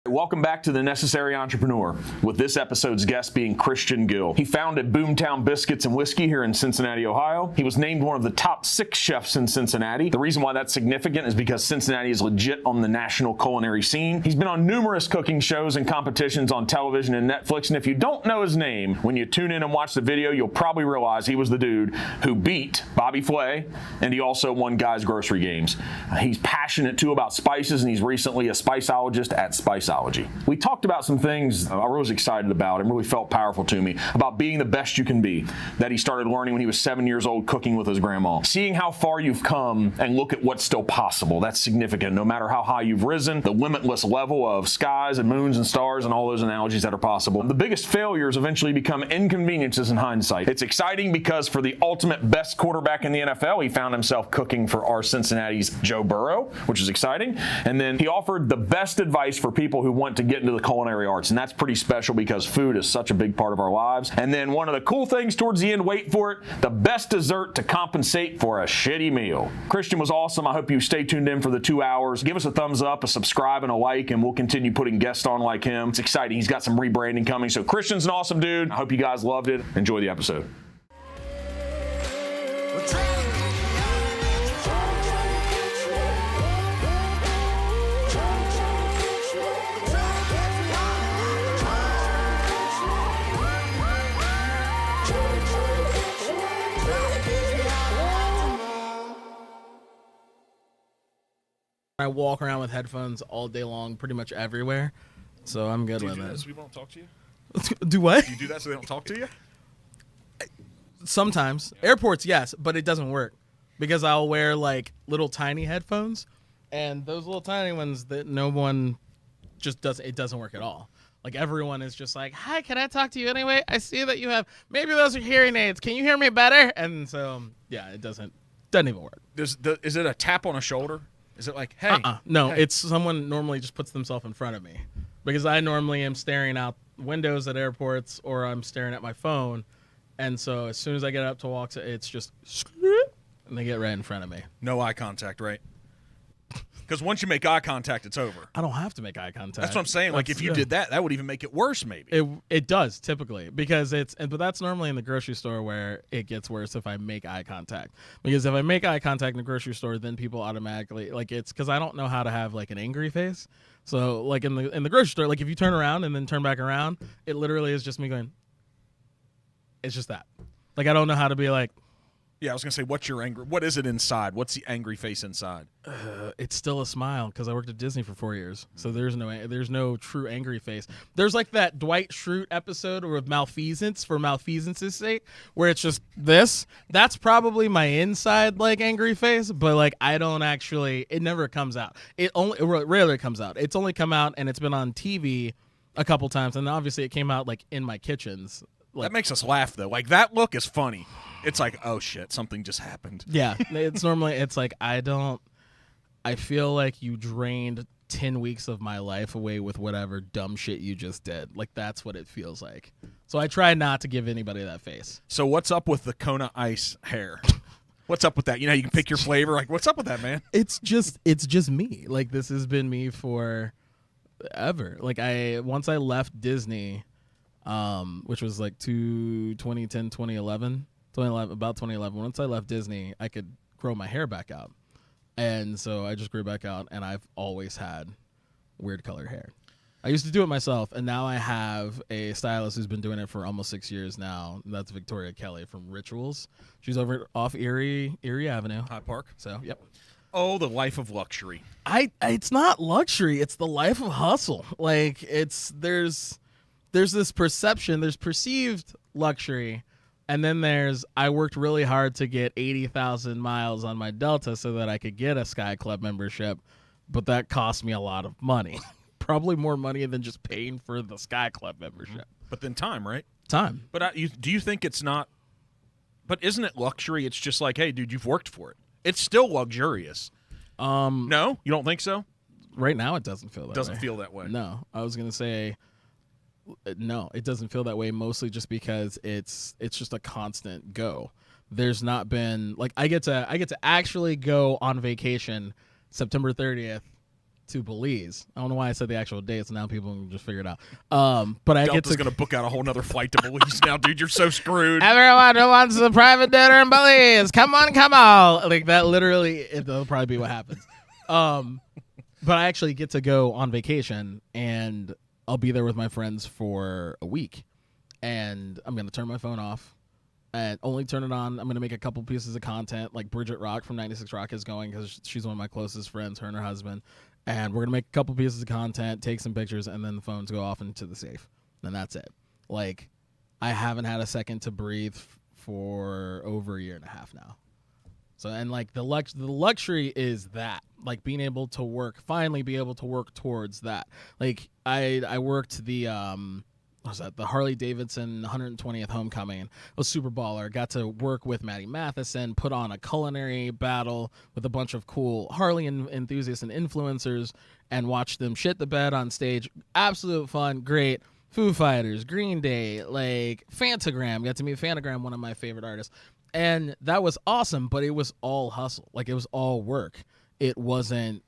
Welcome back to The Necessary Entrepreneur, with this episode's guest being Christian Gill. He founded Boomtown Biscuits and Whiskey here in Cincinnati, Ohio. He was named one of the top 6 chefs in Cincinnati. The reason why that's significant is because Cincinnati is legit on the national culinary scene. He's been on numerous cooking shows and competitions on television and Netflix, and if you don't know his name, when you tune in and watch the video, you'll probably realize he was the dude who beat Bobby Flay, and he also won Guys Grocery Games. He's passionate too about spices, and he's recently a Spiceologist at Spiceology. We talked about some things I was excited about and really felt powerful to me about being the best you can be, that he started learning when he was 7 years old cooking with his grandma. Seeing how far you've come and look at what's still possible, that's significant. No matter how high you've risen, the limitless level of skies and moons and stars and all those analogies that are possible. The biggest failures eventually become inconveniences in hindsight. It's exciting because for the ultimate best quarterback in the NFL, he found himself cooking for our Cincinnati's Joe Burrow, which is exciting. And then he offered the best advice for people who want to get into the culinary arts, and that's pretty special because food is such a big part of our lives. And then one of the cool things towards the end, wait for it, the best dessert to compensate for a shitty meal. Christian was awesome. I hope you stay tuned in for the 2 hours. Give us a thumbs up, a subscribe, and a like, and we'll continue putting guests on like him. It's exciting. He's got some rebranding coming. So Christian's an awesome dude. I hope you guys loved it. Enjoy the episode. I walk around with headphones all day long, pretty much everywhere, so I'm good with it. Do you do that so people don't talk to you? Do what? Do you do that so they don't talk to you? Sometimes. Yeah. Airports, yes, but it doesn't work because I'll wear like little tiny headphones, and those little tiny ones that no one just does. It doesn't work at all. Like everyone is just like, "Hi, can I talk to you anyway? I see that you have maybe those are hearing aids. Can you hear me better?" And so yeah, it doesn't even work. Is it a tap on a shoulder? Is it like, hey? No, hey. It's someone normally just puts themselves in front of me because I normally am staring out windows at airports or I'm staring at my phone. And so as soon as I get up to walk, it's just, and they get right in front of me. No eye contact, right? Because once you make eye contact, it's over. I don't have to make eye contact. That's what I'm saying. Like if you did that, that would even make it worse maybe. It does typically because but that's normally in the grocery store where it gets worse if I make eye contact. Because if I make eye contact in the grocery store, then people automatically, like it's because I don't know how to have like an angry face. So like in the grocery store, like if you turn around and then turn back around, it literally is just me going, it's just that. Like I don't know how to be like, yeah, I was going to say, what is it inside? What's the angry face inside? It's still a smile because I worked at Disney for 4 years. So there's no true angry face. There's like that Dwight Schrute episode with malfeasance for malfeasance's sake where it's just this. That's probably my inside like angry face, but like I don't actually, it never comes out. It rarely comes out. It's only come out and it's been on TV a couple times. And obviously it came out like in my kitchens. Like, that makes us laugh though. Like that look is funny. It's like, oh shit, something just happened. Yeah, it's like I feel like you drained 10 weeks of my life away with whatever dumb shit you just did. Like that's what it feels like. So I try not to give anybody that face. So what's up with the Kona Ice hair? What's up with that? You know, you can pick your flavor. Like, what's up with that, man? It's just me. Like this has been me for ever. Like once I left Disney, which was like 2010, 2011. About 2011. Once I left Disney, I could grow my hair back out. And so I just grew back out, and I've always had weird colored hair. I used to do it myself, and now I have a stylist who's been doing it for almost 6 years now. That's Victoria Kelly from Rituals. She's over off Erie Avenue. Hyde Park. So, yep. Oh, the life of luxury. It's not luxury. It's the life of hustle. Like, there's this perception. There's perceived luxury. And then I worked really hard to get 80,000 miles on my Delta so that I could get a Sky Club membership, but that cost me a lot of money. Probably more money than just paying for the Sky Club membership. But then time, right? Time. But do you think it's not, but isn't it luxury? It's just like, hey, dude, you've worked for it. It's still luxurious. No? You don't think so? Right now it doesn't feel that way. Doesn't feel that way. No. I was going to say, no, it doesn't feel that way, mostly just because it's just a constant go. There's not been like I get to actually go on vacation September 30th to Belize. I don't know why I said the actual dates. Now people can just figure it out. But I get Delta's to going to book out a whole nother flight to Belize now, dude. You're so screwed. everyone who wants a private dinner in Belize, come on. Like that. Literally, that'll probably be what happens. But I actually get to go on vacation, and I'll be there with my friends for a week, and I'm gonna turn my phone off and only turn it on. I'm going to make a couple pieces of content, like Bridget Rock from 96 Rock is going, because she's one of my closest friends, her and her husband. And we're going to make a couple pieces of content, take some pictures, and then the phones go off into the safe. And that's it. Like, I haven't had a second to breathe for over a year and a half now. So, and like the luxury is that, like being able to work, finally be able to work towards that. Like I worked the, what was that? The Harley Davidson 120th homecoming. It was super baller. Got to work with Maddie Matheson, put on a culinary battle with a bunch of cool Harley enthusiasts and influencers, and watch them shit the bed on stage. Absolute fun, great. Foo Fighters, Green Day, like Fantagram. Got to meet Fantagram, one of my favorite artists. And that was awesome, but it was all hustle. Like, it was all work. It wasn't,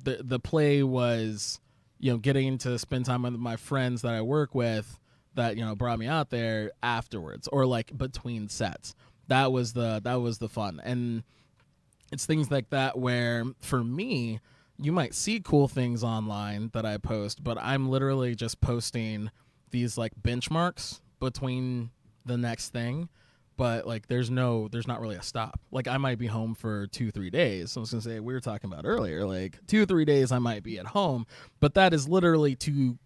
the play was, you know, getting to spend time with my friends that I work with that, you know, brought me out there afterwards, or like between sets. That was the fun. And it's things like that where, for me, you might see cool things online that I post, but I'm literally just posting these like benchmarks between the next thing. But like, there's not really a stop. Like, I might be home for 2-3 days. So I was gonna say, we were talking about earlier, like 2-3 days I might be at home, but that is literally to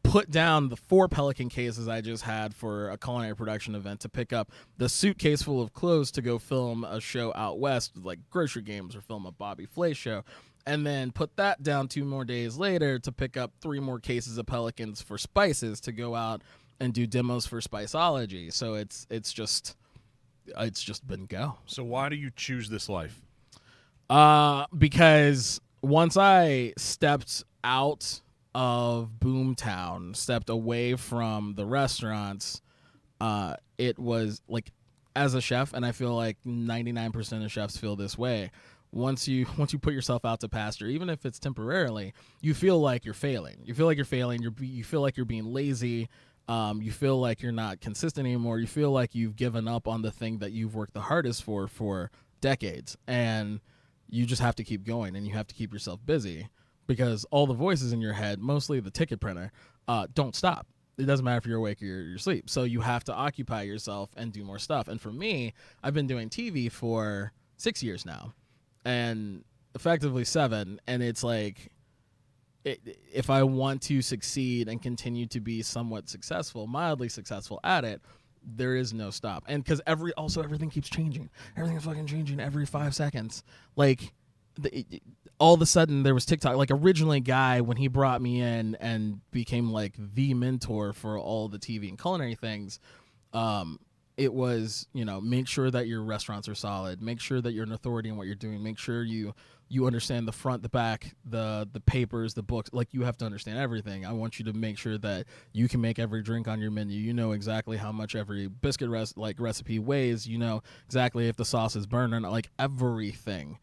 put down the 4 Pelican cases I just had for a culinary production event, to pick up the suitcase full of clothes to go film a show out west, like grocery games, or film a Bobby Flay show. And then put that down 2 more days later to pick up 3 more cases of Pelicans for spices to go out and do demos for Spiceology. So it's just been go. So why do you choose this life? Because once I stepped out of Boomtown, stepped away from the restaurants, it was like, as a chef, and I feel like 99% of chefs feel this way. Once you put yourself out to pasture, even if it's temporarily, you feel like you're failing. You feel like you're failing. You feel like you're being lazy. You feel like you're not consistent anymore. You feel like you've given up on the thing that you've worked the hardest for decades, and you just have to keep going, and you have to keep yourself busy, because all the voices in your head, mostly the ticket printer, don't stop. It doesn't matter if you're awake or you're asleep. So you have to occupy yourself and do more stuff. And for me, I've been doing TV for 6 years now, and effectively 7. And it's like, if I want to succeed and continue to be somewhat successful, mildly successful at it, there is no stop. And because everything keeps changing. Everything's fucking changing every 5 seconds. Like, all of a sudden there was TikTok. Like, originally, Guy, when he brought me in and became like the mentor for all the TV and culinary things, it was, you know, make sure that your restaurants are solid, make sure that you're an authority in what you're doing, make sure you understand the front, the back, the papers, the books. Like, you have to understand everything. I want you to make sure that you can make every drink on your menu. You know exactly how much every biscuit recipe weighs. You know exactly if the sauce is burned or not. Like, everything.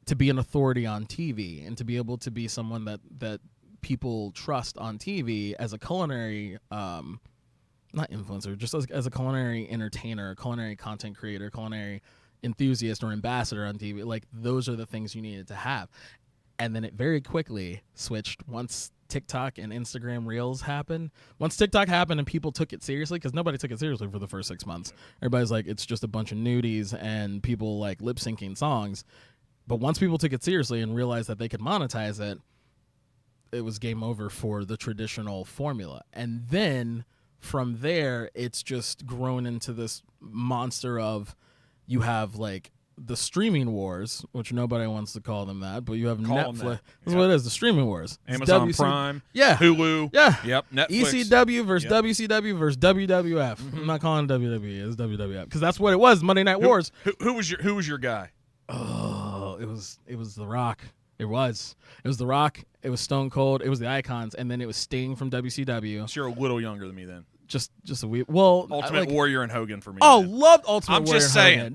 To be an authority on TV and to be able to be someone that people trust on TV as a culinary, not influencer, just as a culinary entertainer, culinary content creator, culinary enthusiast or ambassador on TV. Like, those are the things you needed to have. And then it very quickly switched once TikTok and Instagram Reels happened. Once TikTok happened and people took it seriously, because nobody took it seriously for the first 6 months. Everybody's like, it's just a bunch of nudies and people like lip syncing songs. But once people took it seriously and realized that they could monetize it, it was game over for the traditional formula. And then from there, it's just grown into this monster of, you have like the streaming wars, which nobody wants to call them that, but you have Netflix. That's what it is, the streaming wars. Amazon Prime, yeah, Hulu, yeah, yep, Netflix. ECW versus WCW versus WWF. Mm-hmm. I'm not calling it WWE, it's WWF, because that's what it was. Monday Night Wars. Who was your guy? Oh, it was The Rock. It was The Rock. It was Stone Cold. It was the Icons, and then it was Sting from WCW. So you're a little younger than me then. just a week. Well, Ultimate Warrior and Hogan for me. Oh, man. loved Ultimate I'm Warrior. just saying. Hogan.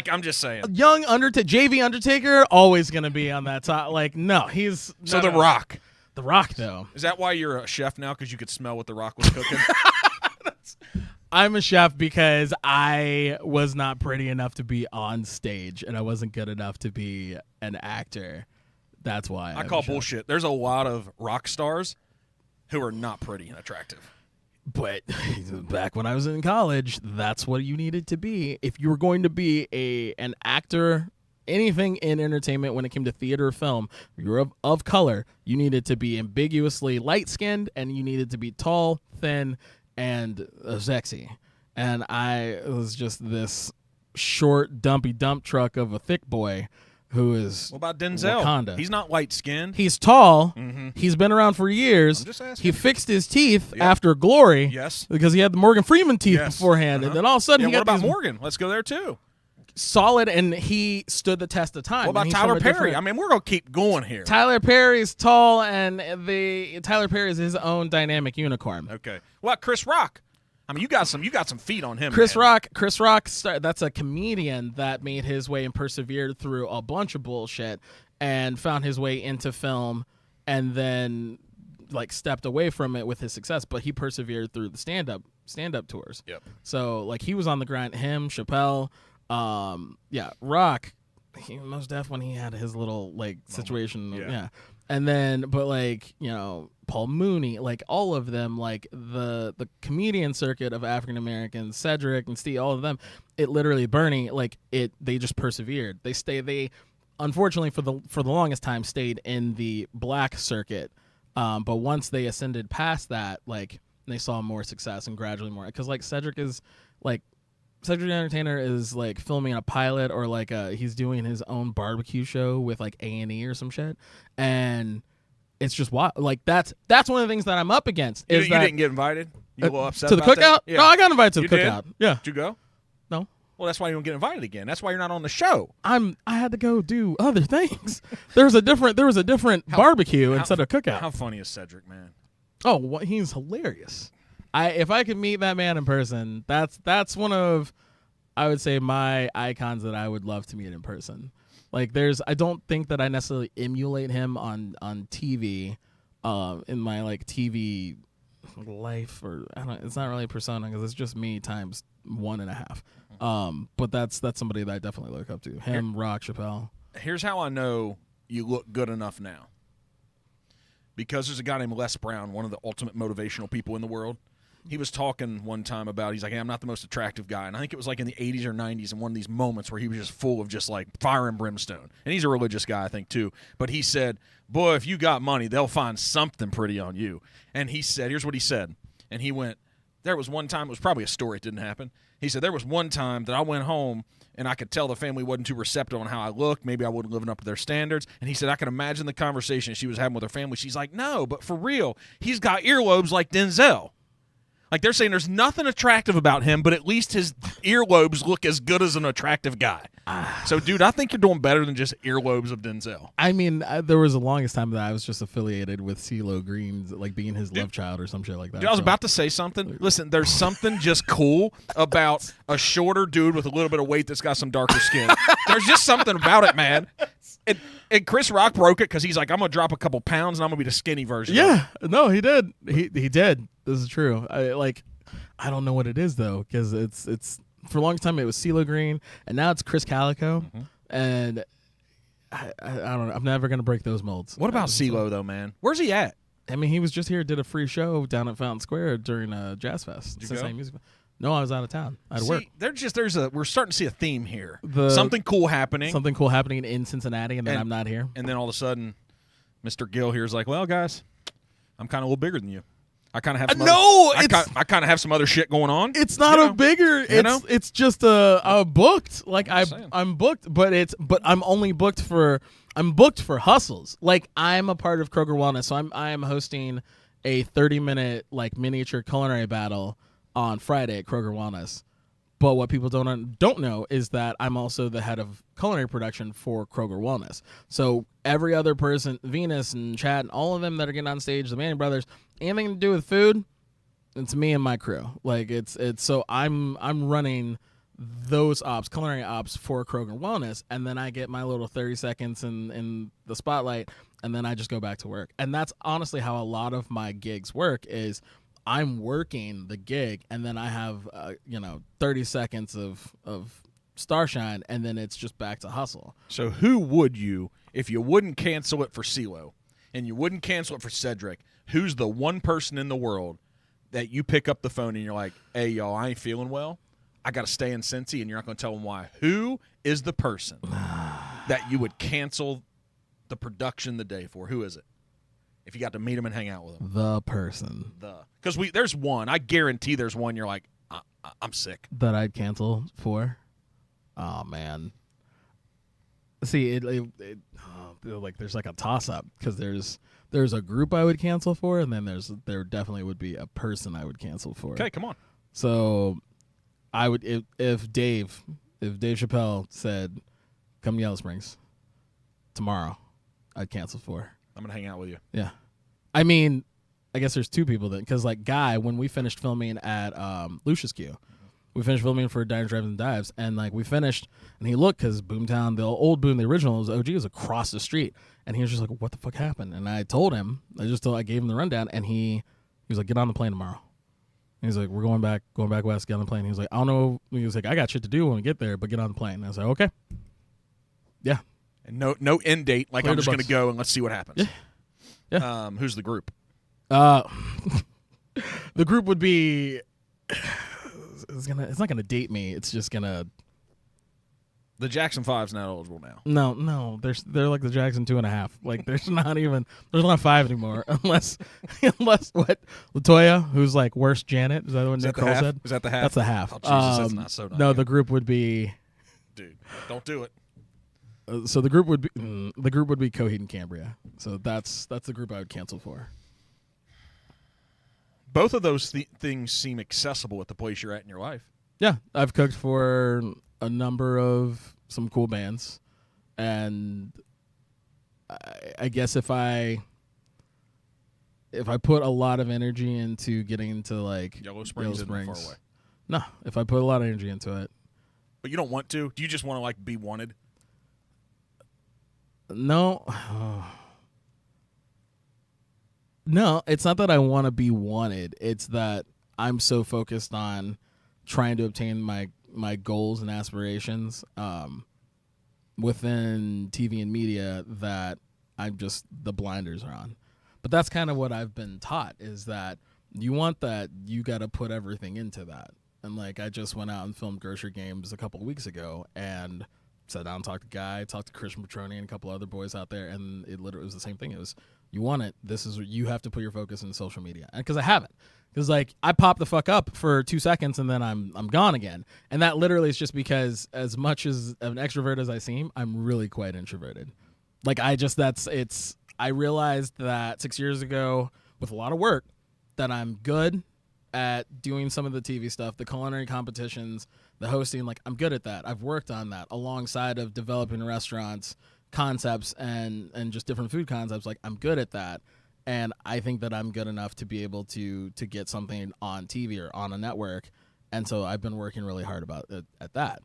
I'm just saying. Young JV Undertaker always gonna be on that top. Like no, he's So The Rock. The Rock though. Is that why you're a chef now? Because you could smell what The Rock was cooking. I'm a chef because I was not pretty enough to be on stage, and I wasn't good enough to be an actor. That's why I call bullshit. There's a lot of rock stars who are not pretty and attractive. But back when I was in college, that's what you needed to be. If you were going to be an actor, anything in entertainment when it came to theater or film, you were of color, you needed to be ambiguously light-skinned, and you needed to be tall, thin, and sexy. And I was just this short, dumpy dump truck of a thick boy who is What about Denzel? Wakanda. He's not light-skinned. He's tall. Mhm. He's been around for years. I'm just asking. He fixed his teeth Yep. after Glory. Yes. Because he had the Morgan Freeman teeth Yes. beforehand. And then all of a sudden Yeah, he what got about these Morgan? Let's go there, too. solid, and he stood the test of time. What about And he's Tyler from a Perry? different- I mean, we're going to keep going here. Tyler Perry's tall, and Tyler Perry is his own dynamic unicorn. Okay. What about Chris Rock? I mean, you got some feet on him. Chris man. Rock, that's a comedian that made his way and persevered through a bunch of bullshit and found his way into film, and then like stepped away from it with his success. But he persevered through the stand-up tours. Yep. So like he was on the grind. Him, Chappelle, Rock. He most deaf when he had his little like situation. Yeah. And then, but like, you know, Paul Mooney, like all of them, like the comedian circuit of African Americans, Cedric and Steve, all of them, it literally Bernie, like they just persevered. They unfortunately for the longest time stayed in the black circuit. But once they ascended past that, like they saw more success and gradually more, because like Cedric the Entertainer is like filming a pilot, or like he's doing his own barbecue show with like A&E or some shit, and it's just wild. Like that's one of the things that I'm up against. You Is that didn't get invited? You a little upset to the about cookout? that? Yeah. No, I got invited to the You did? cookout. Yeah, Did you go? no, Well, that's why you don't get invited again. That's why you're not on the show. I had to go do other things. There was a different barbecue instead of cookout. How funny is Cedric, man? Oh, he's hilarious. If I could meet that man in person, that's one of, I would say, my icons that I would love to meet in person. Like I don't think that I necessarily emulate him on TV, in my like TV life, or I don't. It's not really a persona because it's just me times 1.5. But that's somebody that I definitely look up to. Him, Rock, Chappelle. Here's how I know you look good enough now. Because there's a guy named Les Brown, one of the ultimate motivational people in the world. He was talking one time about, he's like, hey, I'm not the most attractive guy. And I think it was like in the 80s or 90s in one of these moments where he was just full of just like fire and brimstone. And he's a religious guy, I think, too. But he said, boy, if you got money, they'll find something pretty on you. And he said, here's what he said. And he went, there was one time, it was probably a story, it didn't happen. He said, there was one time that I went home and I could tell the family wasn't too receptive on how I looked. Maybe I wasn't living up to their standards. And he said, I can imagine the conversation she was having with her family. She's like, no, but for real, he's got earlobes like Denzel. Like they're saying there's nothing attractive about him, but at least his earlobes look as good as an attractive guy. So, dude, I think you're doing better than just earlobes of Denzel. I mean, there was the longest time that I was just affiliated with CeeLo Green's, like being his love child or some shit like that. Dude, I was about to say something. Listen, there's something just cool about a shorter dude with a little bit of weight that's got some darker skin. There's just something about it, man. And Chris Rock broke it because he's like, I'm going to drop a couple pounds and I'm going to be the skinny version. Yeah, no, he did. He did. This is true. I don't know what it is though, because it's for a long time it was CeeLo Green, and now it's Chris Calico, and I don't know. I'm never gonna break those molds. What about CeeLo though, man? Where's he at? I mean, he was just here, did a free show down at Fountain Square during Jazz Fest. Did you go? Music. No, I was out of town. I had to work. We're starting to see a theme here. Something cool happening. Something cool happening in Cincinnati, and then I'm not here. And then all of a sudden, Mr. Gill here is like, well, guys, I'm kind of a little bigger than you. I kind of have some I kind of have some other shit going on. It's not a bigger. It's just a booked. Like I'm booked, but I'm only booked for hustles. Like I'm a part of Kroger Wellness, so I am hosting a 30-minute like miniature culinary battle on Friday at Kroger Wellness. But what people don't know is that I'm also the head of culinary production for Kroger Wellness. So every other person, Venus and Chad and all of them that are getting on stage, the Manning brothers, anything to do with food, It's me and my crew. Like it's so I'm running those culinary ops for Kroger Wellness, and then I get my little 30 seconds in the spotlight, and then I just go back to work. And that's honestly how a lot of my gigs work is I'm working the gig, and then I have 30 seconds of starshine, and then it's just back to hustle. So who would you, if you wouldn't cancel it for CeeLo and you wouldn't cancel it for Cedric, who's the one person in the world that you pick up the phone and you're like, hey, y'all, I ain't feeling well. I got to stay in Cincy, and you're not going to tell them why. Who is the person that you would cancel the production the day for? Who is it? If you got to meet him and hang out with him. The person. Because there's one. I guarantee there's one you're like, I'm sick. That I'd cancel for? Oh, man. See, like there's like a toss-up because there's a group I would cancel for, and then there definitely would be a person I would cancel for. Okay, come on. So I would if Dave Chappelle said, "Come to Yellow Springs tomorrow," I'd cancel for. I'm gonna hang out with you. Yeah, I mean, I guess there's two people then, because like Guy, when we finished filming at Lucius Q, we finished filming for Diners, Drive-In, Dives, and like we finished, and he looked because Boomtown, the old Boom, the original was OG, was across the street, and he was just like, "What the fuck happened?" And I told him, I gave him the rundown, and he was like, "Get on the plane tomorrow." He's like, "We're going back west, get on the plane." He was like, "I don't know." He was like, "I got shit to do when we get there, but get on the plane." And I was like, "Okay." Yeah. And no end date. Like, Clear I'm the just going to books. go and let's see what happens. Yeah. Who's the group? The group would be. It's not gonna date me. It's just gonna. The Jackson 5's not eligible now. No, they're like the Jackson 2.5. Like there's not 5 anymore unless what Latoya, who's like worst Janet, is that what Nick Kroll said? Is that the half? That's the half. Oh, Jesus, that's not so nice. No, the group would be. Dude, don't do it. So the group would be Coheed and Cambria. So that's the group I would cancel for. Both of those things seem accessible at the place you're at in your life. Yeah, I've cooked for a number of some cool bands, and I guess if I put a lot of energy into getting into like Yellow Springs isn't far away. No, if I put a lot of energy into it. But you don't want to? Do you just want to like be wanted? No. No, it's not that I want to be wanted. It's that I'm so focused on trying to obtain my goals and aspirations within TV and media that I'm just, the blinders are on. But that's kind of what I've been taught, is that you want that, you got to put everything into that. And like I just went out and filmed Grocery Games a couple of weeks ago and sat down and talked to Guy, talked to Christian Petroni and a couple other boys out there, and it literally was the same thing. It was, you want it, this is, you have to put your focus in social media. And because I haven't. Because like I pop the fuck up for 2 seconds and then I'm gone again. And that literally is just because as much as an extrovert as I seem, I'm really quite introverted. Like I realized that 6 years ago with a lot of work that I'm good at doing some of the TV stuff, the culinary competitions, the hosting. Like I'm good at that. I've worked on that alongside of developing restaurants, concepts, and just different food concepts. Like I'm good at that. And I think that I'm good enough to be able to get something on TV or on a network. And so I've been working really hard at that.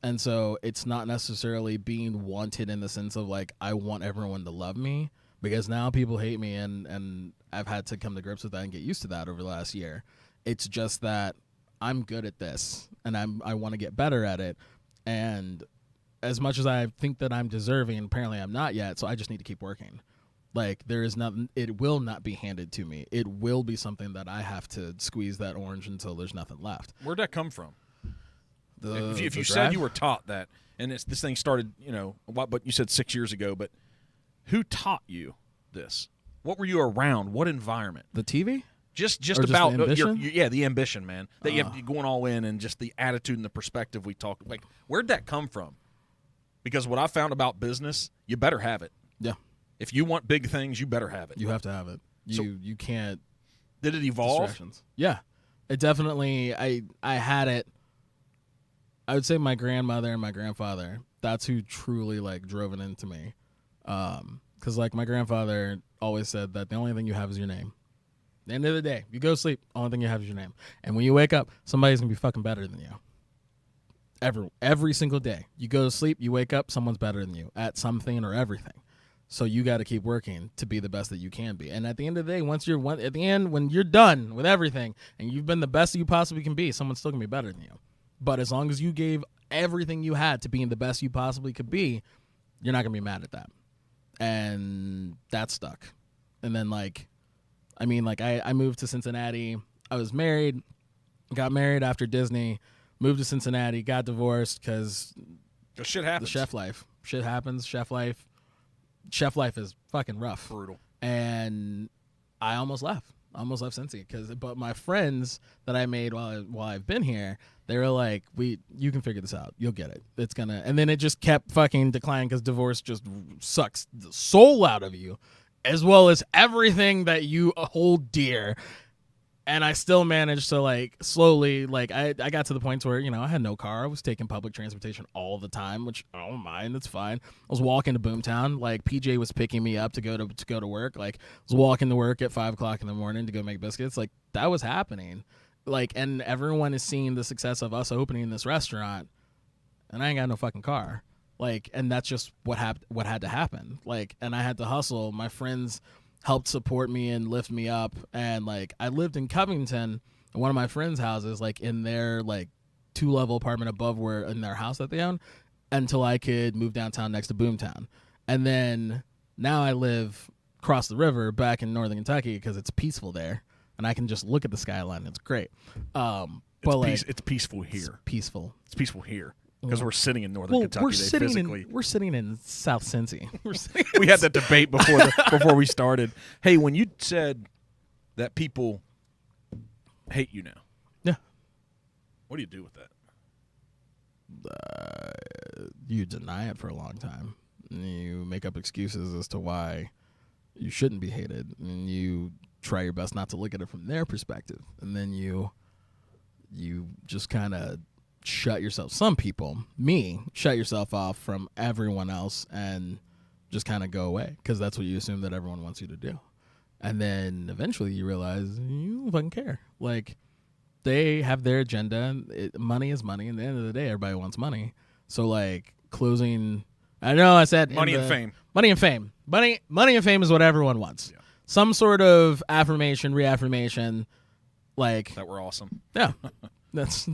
And so it's not necessarily being wanted in the sense of like, I want everyone to love me, because now people hate me, and I've had to come to grips with that and get used to that over the last year. It's just that I'm good at this and I want to get better at it. And as much as I think that I'm deserving, apparently I'm not yet. So I just need to keep working. Like there is nothing, it will not be handed to me. It will be something that I have to squeeze that orange until there's nothing left. Where'd that come from? If you the said drive? you were taught that, and this thing started, but you said 6 years ago, but who taught you this? What were you around? What environment? The TV? Just Or just about the ambition? the ambition, man. That you have to going all in, and just the attitude and the perspective we talked. Like, where'd that come from? Because what I found about business, you better have it. Yeah. If you want big things, you better have it. You have to have it. You can't. Did it evolve? Distractions. Yeah. It definitely, I had it. I would say my grandmother and my grandfather, that's who truly like drove it into me. Because like my grandfather always said that the only thing you have is your name. the end of the day, you go to sleep, only thing you have is your name. And when you wake up, somebody's going to be fucking better than you. Every single day. You go to sleep, you wake up, someone's better than you at something or everything. So you got to keep working to be the best that you can be. And at the end of the day, when you're done with everything and you've been the best that you possibly can be, someone's still going to be better than you. But as long as you gave everything you had to being the best you possibly could be, you're not going to be mad at that. And that stuck. And then I moved to Cincinnati. I was married, got married after Disney, moved to Cincinnati, got divorced because shit happens. The chef life. Shit happens. Chef life is fucking rough. Brutal. And I almost left. Cincy but my friends that I made while I've been here, they were like, you can figure this out. You'll get it. It's gonna, and then it just kept fucking declining because divorce just sucks the soul out of you, as well as everything that you hold dear. And I still managed to slowly, I got to the point where, I had no car. I was taking public transportation all the time, which I don't mind. It's fine. I was walking to Boomtown. PJ was picking me up to go to work. I was walking to work at 5 o'clock in the morning to go make biscuits. That was happening. And everyone is seeing the success of us opening this restaurant, and I ain't got no fucking car. And that's just what had to happen. And I had to hustle. My friends helped support me and lift me up. And I lived in Covington, in one of my friends' houses, in their 2-level apartment above in their house that they own, until I could move downtown next to Boomtown. And then now I live across the river back in northern Kentucky because it's peaceful there, and I can just look at the skyline. It's great. It's peaceful here. It's peaceful. It's peaceful here. Because we're sitting in northern Kentucky physically. We're sitting in South Cincy. We had that debate before we started. Hey, when you said that people hate you now, yeah, what do you do with that? You deny it for a long time. You make up excuses as to why you shouldn't be hated, and you try your best not to look at it from their perspective, and then you just kind of shut yourself off from everyone else and just kind of go away because that's what you assume that everyone wants you to do. And then eventually you realize you don't fucking care. They have their agenda. Money is money. And at the end of the day, everybody wants money. So closing, I know I said money and fame. Money and fame. Money and fame is what everyone wants. Yeah. Some sort of affirmation, reaffirmation. That we're awesome. Yeah. That's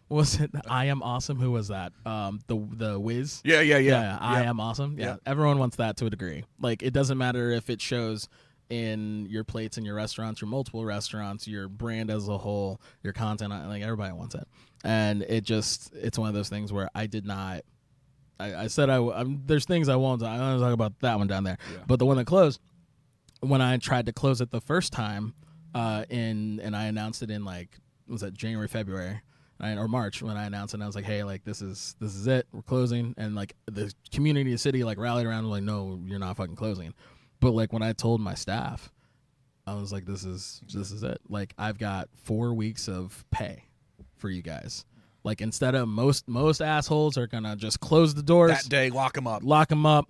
Was it I Am Awesome? Who was that? The Wiz? Yeah. I Am Awesome. Yeah. Everyone wants that to a degree. It doesn't matter if it shows in your plates in your restaurants, your multiple restaurants, your brand as a whole, your content. Everybody wants it. And it's one of those things where I did not. I said there's things I won't. I want to talk about that one down there. Yeah. But the one that closed, when I tried to close it the first time, and I announced it in was that January, February, or March when I announced it, and I was like, hey, this is it, we're closing. And the community, the city rallied around and no, you're not fucking closing. But when I told my staff, I was like, this is it. I've got 4 weeks of pay for you guys. Instead of most assholes are gonna just close the doors that day, lock them up,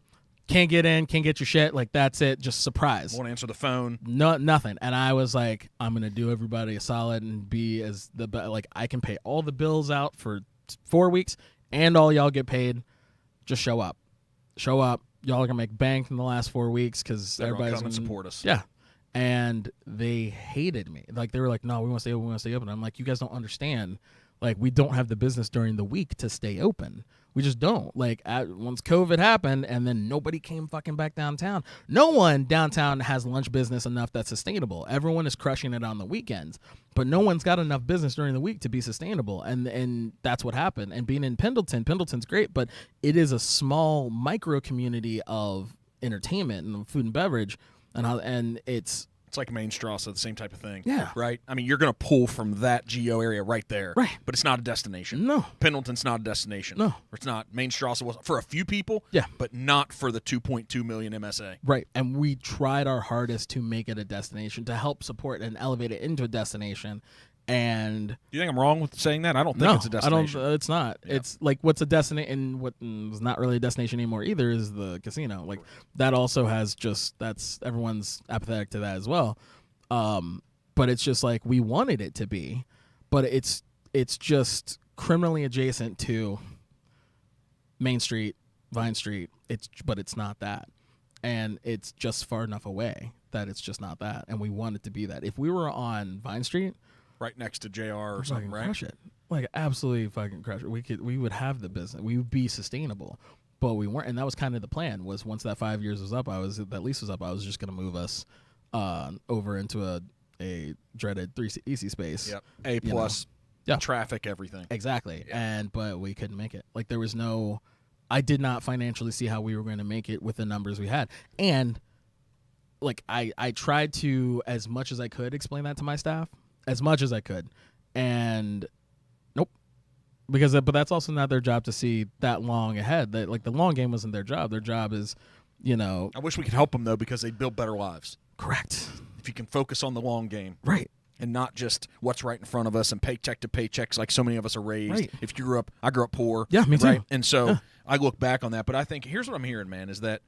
can't get in, can't get your shit, that's it, just surprise. Won't answer the phone. No, nothing. And I was like, I'm going to do everybody a solid and be as the best. I can pay all the bills out for 4 weeks and all y'all get paid. Just show up. Y'all are going to make bank in the last 4 weeks because everybody's come and support us. Yeah. And they hated me. They were like, no, we want to stay open. I'm like, you guys don't understand. We don't have the business during the week to stay open. We just don't. Once COVID happened and then nobody came fucking back downtown. No one downtown has lunch business enough that's sustainable. Everyone is crushing it on the weekends, but no one's got enough business during the week to be sustainable. And that's what happened. And being in Pendleton's great, but it is a small micro community of entertainment and food and beverage. And it's like Main Strasse, the same type of thing. Yeah. Right? I mean, you're going to pull from that geo area right there. Right. But it's not a destination. No. Pendleton's not a destination. No. Or it's not. Main Strasse was for a few people. Yeah. But not for the 2.2 million MSA. Right. And we tried our hardest to make it a destination, to help support and elevate it into a destination. And do you think I'm wrong with saying that? I don't think it's a destination. It's not. Yeah. It's what's a destination, and what is not really a destination anymore either is the casino. That also has that's everyone's apathetic to that as well. but it's just like we wanted it to be, but it's just criminally adjacent to Main Street, Vine Street. But it's not that, and it's just far enough away that it's just not that, and we want it to be that. If we were on Vine Street, right next to JR or something, right? Crush it, like absolutely fucking crush it. We would have the business, we would be sustainable, but we weren't, and that was kind of the plan. Was once that 5 years was up, that lease was up, I was just gonna move us over into a dreaded 3EC space. Yep. A plus. Yeah. Traffic, everything. Exactly. Yeah. But we couldn't make it. Like, there was I did not financially see how we were going to make it with the numbers we had. And like, I tried to, as much as I could, explain that to my staff, as much as I could. And nope. But that's also not their job to see that long ahead. That, like, the long game wasn't their job. Their job is, I wish we could help them, though, because they build better lives. Correct. If you can focus on the long game. Right. And not just what's right in front of us and paycheck to paychecks like so many of us are raised. Right. If you grew up, I grew up poor. Yeah, me too. Right? And so I look back on that. But I think here's what I'm hearing, man, is that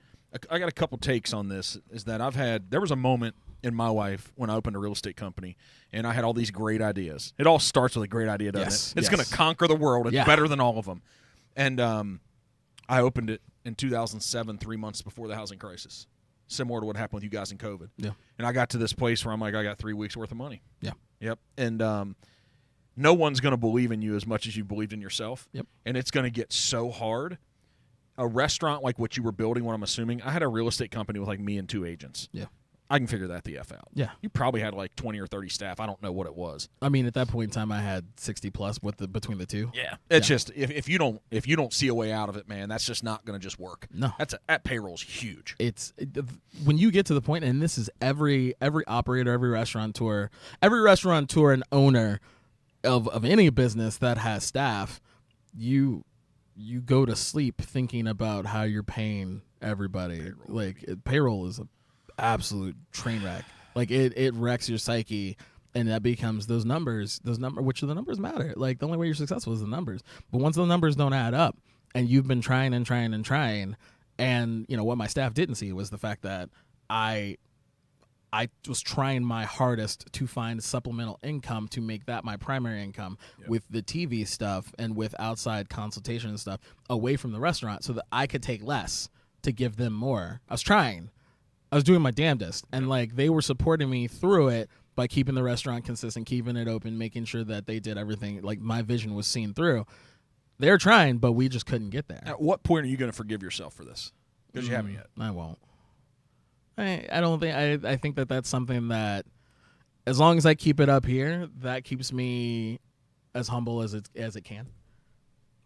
I got a couple takes on this, is that there was a moment in my life when I opened a real estate company and I had all these great ideas. It all starts with a great idea, doesn't it? It's going to conquer the world. It's better than all of them. And I opened it in 2007, 3 months before the housing crisis. Similar to what happened with you guys in COVID. Yeah. And I got to this place where I'm like, I got 3 weeks worth of money. Yeah. Yep. And no one's going to believe in you as much as you believed in yourself. Yep. And it's going to get so hard. A restaurant like what you were building, what I'm assuming, I had a real estate company with like me and 2 agents. Yeah. I can figure that the F out. Yeah. You probably had like 20 or 30 staff. I don't know what it was. I mean, at that point in time, I had 60 plus between the two. Yeah. It's just if you don't see a way out of it, man, that's just not going to just work. No. That payroll's huge. When you get to the point, and this is every operator, every restaurateur and owner of any business that has staff, you go to sleep thinking about how you're paying everybody. Payroll is a absolute train wreck. Like it wrecks your psyche, and that becomes those numbers which the numbers matter. Like, the only way you're successful is the numbers. But once the numbers don't add up, and you've been trying and what my staff didn't see was the fact that I was trying my hardest to find supplemental income to make that my primary income with the TV stuff and with outside consultation and stuff away from the restaurant, so that I could take less to give them more. I was doing my damnedest, and like, they were supporting me through it by keeping the restaurant consistent, keeping it open, making sure that they did everything. Like, my vision was seen through. They're trying, but we just couldn't get there. At what point are you going to forgive yourself for this? Because you haven't yet. I won't. I don't think I think that that's something that, as long as I keep it up here, that keeps me as humble as it can.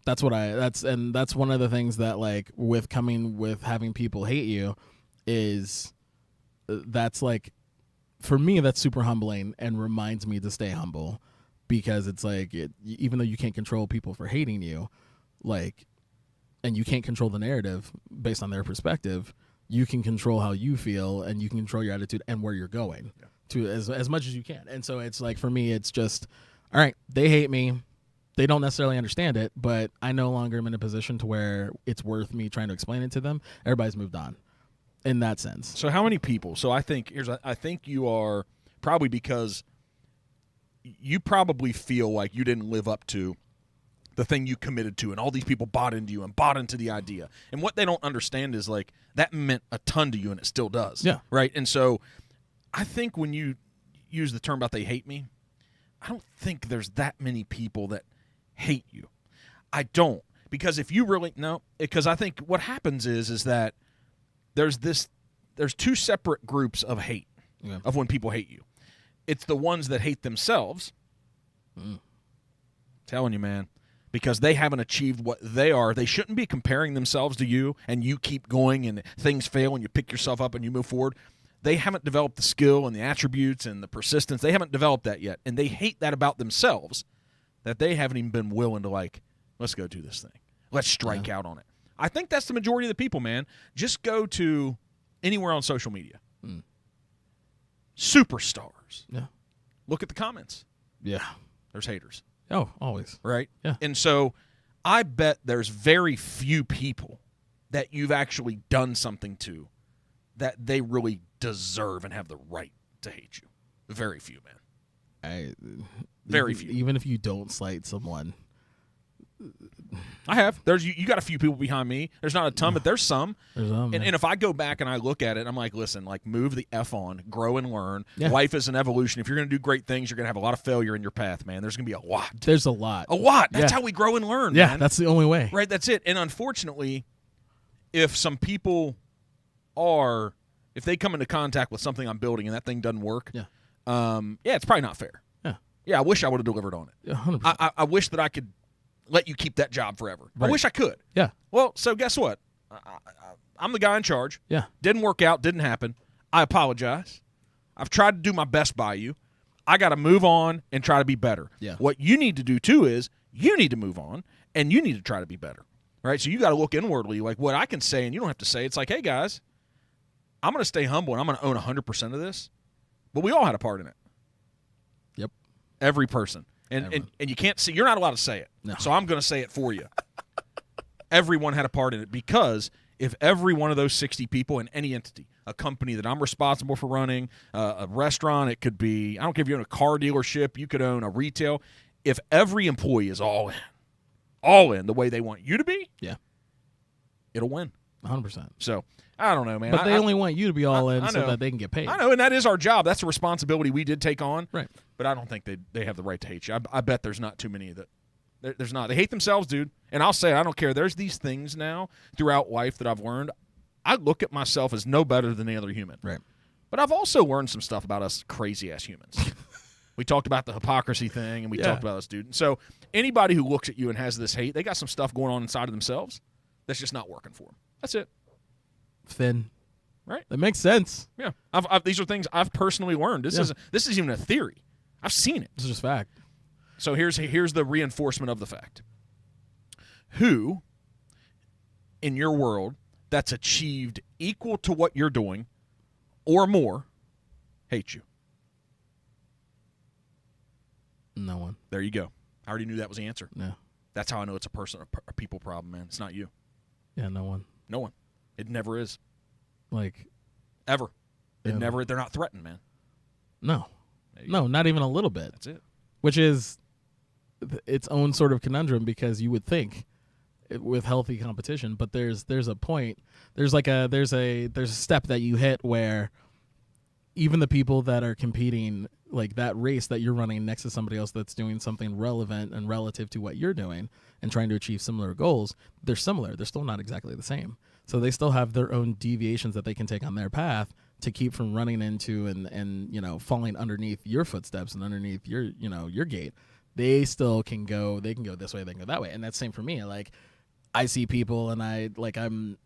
That's one of the things that, like, with having people hate you, is that's like, for me, that's super humbling and reminds me to stay humble, because it's like, even though you can't control people for hating you, like, and you can't control the narrative based on their perspective, you can control how you feel, and you can control your attitude and where you're going to as much as you can. And so it's like, for me, it's just, all right, they hate me. They don't necessarily understand it, but I no longer am in a position to where it's worth me trying to explain it to them. Everybody's moved on in that sense. So how many people? So I think you are probably, because you probably feel like you didn't live up to the thing you committed to, and all these people bought into you and bought into the idea. And what they don't understand is, like, that meant a ton to you, and it still does. Yeah. Right? And so I think when you use the term about they hate me, I don't think there's that many people that hate you. I don't. Because if you really because I think what happens is that there's 2 separate groups of hate, of when people hate you. It's the ones that hate themselves. Telling you, man. Because they haven't achieved what they are. They shouldn't be comparing themselves to you, and you keep going and things fail and you pick yourself up and you move forward. They haven't developed the skill and the attributes and the persistence. They haven't developed that yet. And they hate that about themselves, that they haven't even been willing to, like, let's go do this thing. Let's strike out on it. I think that's the majority of the people, man. Just go to anywhere on social media. Superstars. Yeah. Look at the comments. Yeah. There's haters. Oh, always. Right? Yeah. And so I bet there's very few people that you've actually done something to that they really deserve and have the right to hate you. Very few, man. Very few. Even if you don't slight someone. I have. There's you got a few people behind me. There's not a ton, but there's some. And if I go back and I look at it, I'm like, listen, like move the F on, grow and learn. Yeah. Life is an evolution. If you're going to do great things, you're going to have a lot of failure in your path, man. There's going to be a lot. There's a lot. A lot. That's Yeah. how we grow and learn, Yeah, man. that's the only way. Right, that's it. And unfortunately, if some people if they come into contact with something I'm building and that thing doesn't work, Yeah. It's probably not fair. Yeah. Yeah, I wish I would have delivered on it. Yeah, 100%. I wish that I could let you keep that job forever. Right. I wish I could. Yeah. Well, so guess what? I'm the guy in charge. Yeah. Didn't work out. Didn't happen. I apologize. I've tried to do my best by you. I got to move on and try to be better. Yeah. What you need to do, too, is you need to move on, and you need to try to be better. Right? So you got to look inwardly, like what I can say, and you don't have to say. It's like, hey, guys, I'm going to stay humble, and I'm going to own 100% of this. But we all had a part in it. Yep. Every person. And you can't see. You're not allowed to say it. No. So I'm going to say it for you. Everyone had a part in it, because if every one of those 60 people in any entity, a company that I'm responsible for running, a restaurant, it could be, I don't care if you own a car dealership, you could own a retail. If every employee is all in the way they want you to be, Yeah. it'll win. 100%. So I don't know, man. But they only want you to be all in so know. that they can get paid. I know, and that is our job. That's a responsibility we did take on. Right. But I don't think they have the right to hate you. I bet there's not too many that. There's not. They hate themselves, dude. And I'll say, I don't care. There's these things now throughout life that I've learned. I look at myself as no better than any other human. Right. But I've also learned some stuff about us crazy-ass humans. We talked about the hypocrisy thing, and we talked about us, dude. And so anybody who looks at you and has this hate, they got some stuff going on inside of themselves that's just not working for them. That's it. Finn. Right. That makes sense. Yeah. These are things I've personally learned. This is even a theory. I've seen it. This is just fact. So here's the reinforcement of the fact. Who in your world that's achieved equal to what you're doing or more hates you? No one. There you go. I already knew that was the answer. No. That's how I know it's a people problem, man. It's not you. Yeah, no one. No one. It never is. Like, Ever. It Yeah. never. They're not threatened, man. no. There you No, go. not even a little bit. That's it. Which is its own sort of conundrum, because you would think with healthy competition, but there's a point, there's a step that you hit where even the people that are competing, like that race that you're running next to somebody else that's doing something relevant and relative to what you're doing and trying to achieve similar goals, they're similar. They're still not exactly the same. So they still have their own deviations that they can take on their path to keep from running into and falling underneath your footsteps and underneath your gate. They still can go. They can go this way. They can go that way. And that's the same for me. Like, I see people and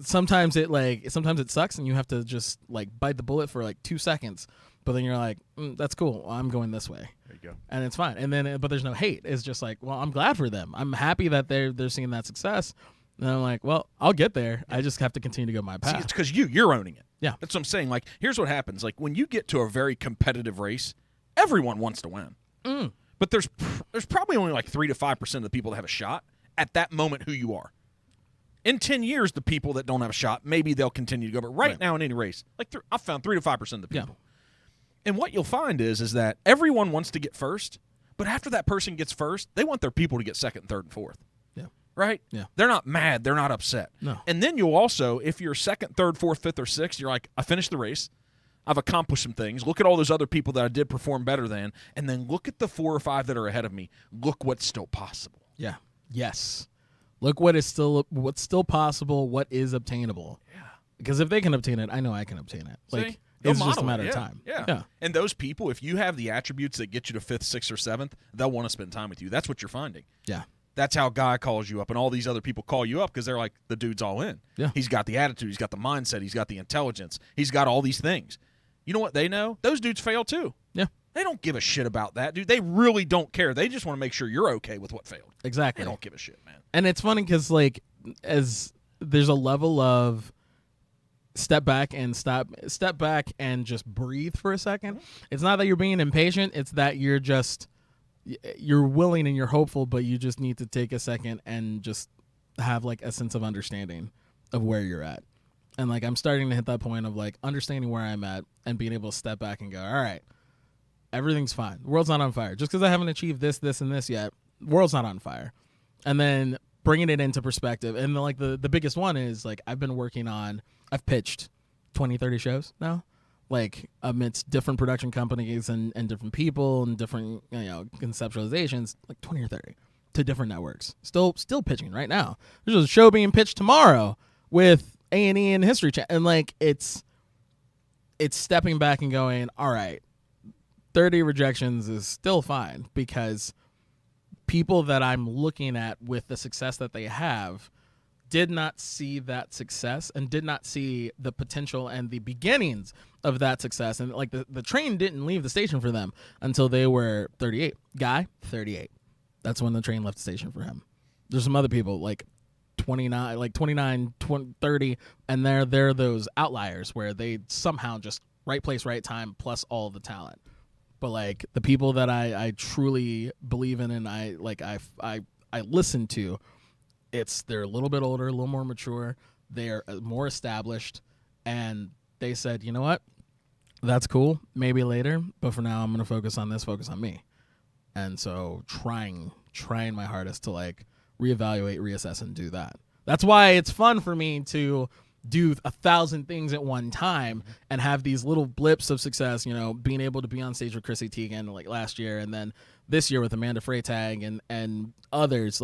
sometimes it sucks and you have to just like bite the bullet for like 2 seconds. But then you're like, that's cool. I'm going this way. There you go. And it's fine. And then, but there's no hate. It's just like, well, I'm glad for them. I'm happy that they're seeing that success. And I'm like, well, I'll get there. I just have to continue to go my path. See, it's because you're owning it. Yeah. That's what I'm saying. Like, here's what happens. Like, when you get to a very competitive race, everyone wants to win. But there's probably only like 3 to 5% of the people that have a shot at that moment who you are. In 10 years, the people that don't have a shot, maybe they'll continue to go. But right now in any race, like I've found 3 to 5% of the people. Yeah. And what you'll find is that everyone wants to get first, but after that person gets first, they want their people to get second, third, and fourth. Yeah. Right? Yeah. They're not mad. They're not upset. No. And then you'll also, if you're second, third, fourth, fifth, or sixth, you're like, I finished the race. I've accomplished some things. Look at all those other people that I did perform better than, and then look at the 4 or 5 that are ahead of me. Look what's still possible. Yeah. Yes. Look what's still possible, what is obtainable. Yeah. Because if they can obtain it, I know I can obtain it. See? Like, They'll it's just a model matter it. of time. Yeah. And those people, if you have the attributes that get you to 5th, 6th, or 7th, they'll want to spend time with you. That's what you're finding. Yeah. That's how Guy calls you up, and all these other people call you up because they're like, the dude's all in. Yeah. He's got the attitude. He's got the mindset. He's got the intelligence. He's got all these things. You know what they know? Those dudes fail too. Yeah. They don't give a shit about that, dude. They really don't care. They just want to make sure you're okay with what failed. Exactly. They don't give a shit, man. And it's funny because, like, as there's a level of step back and just breathe for a second. It's not that you're being impatient. It's that you're willing and you're hopeful, but you just need to take a second and just have like a sense of understanding of where you're at. And like, I'm starting to hit that point of like understanding where I'm at and being able to step back and go, all right, Everything's fine. The world's not on fire. Just because I haven't achieved this, this, and this yet, the world's not on fire. And then bringing it into perspective. And like the biggest one is like I've pitched 20, 30 shows now, like amidst different production companies and different people and different conceptualizations, like 20 or 30 to different networks. Still pitching right now. There's a show being pitched tomorrow with A&E and History Channel, and like it's stepping back and going, all right, 30 rejections is still fine because people that I'm looking at with the success that they have did not see that success and did not see the potential and the beginnings of that success. And like the train didn't leave the station for them until they were 38. Guy, 38. That's when the train left the station for him. There's some other people like 29, 20, 30, and they're those outliers where they somehow just right place, right time, plus all the talent. But like the people that I truly believe in and I listen to, they're a little bit older, a little more mature, they're more established, and they said, you know what, that's cool, maybe later, but for now I'm going to focus on me. And so trying my hardest to like reevaluate, reassess, and do that. That's why it's fun for me to do 1,000 things at one time and have these little blips of success, being able to be on stage with Chrissy Teigen like last year, and then this year with Amanda Freytag and others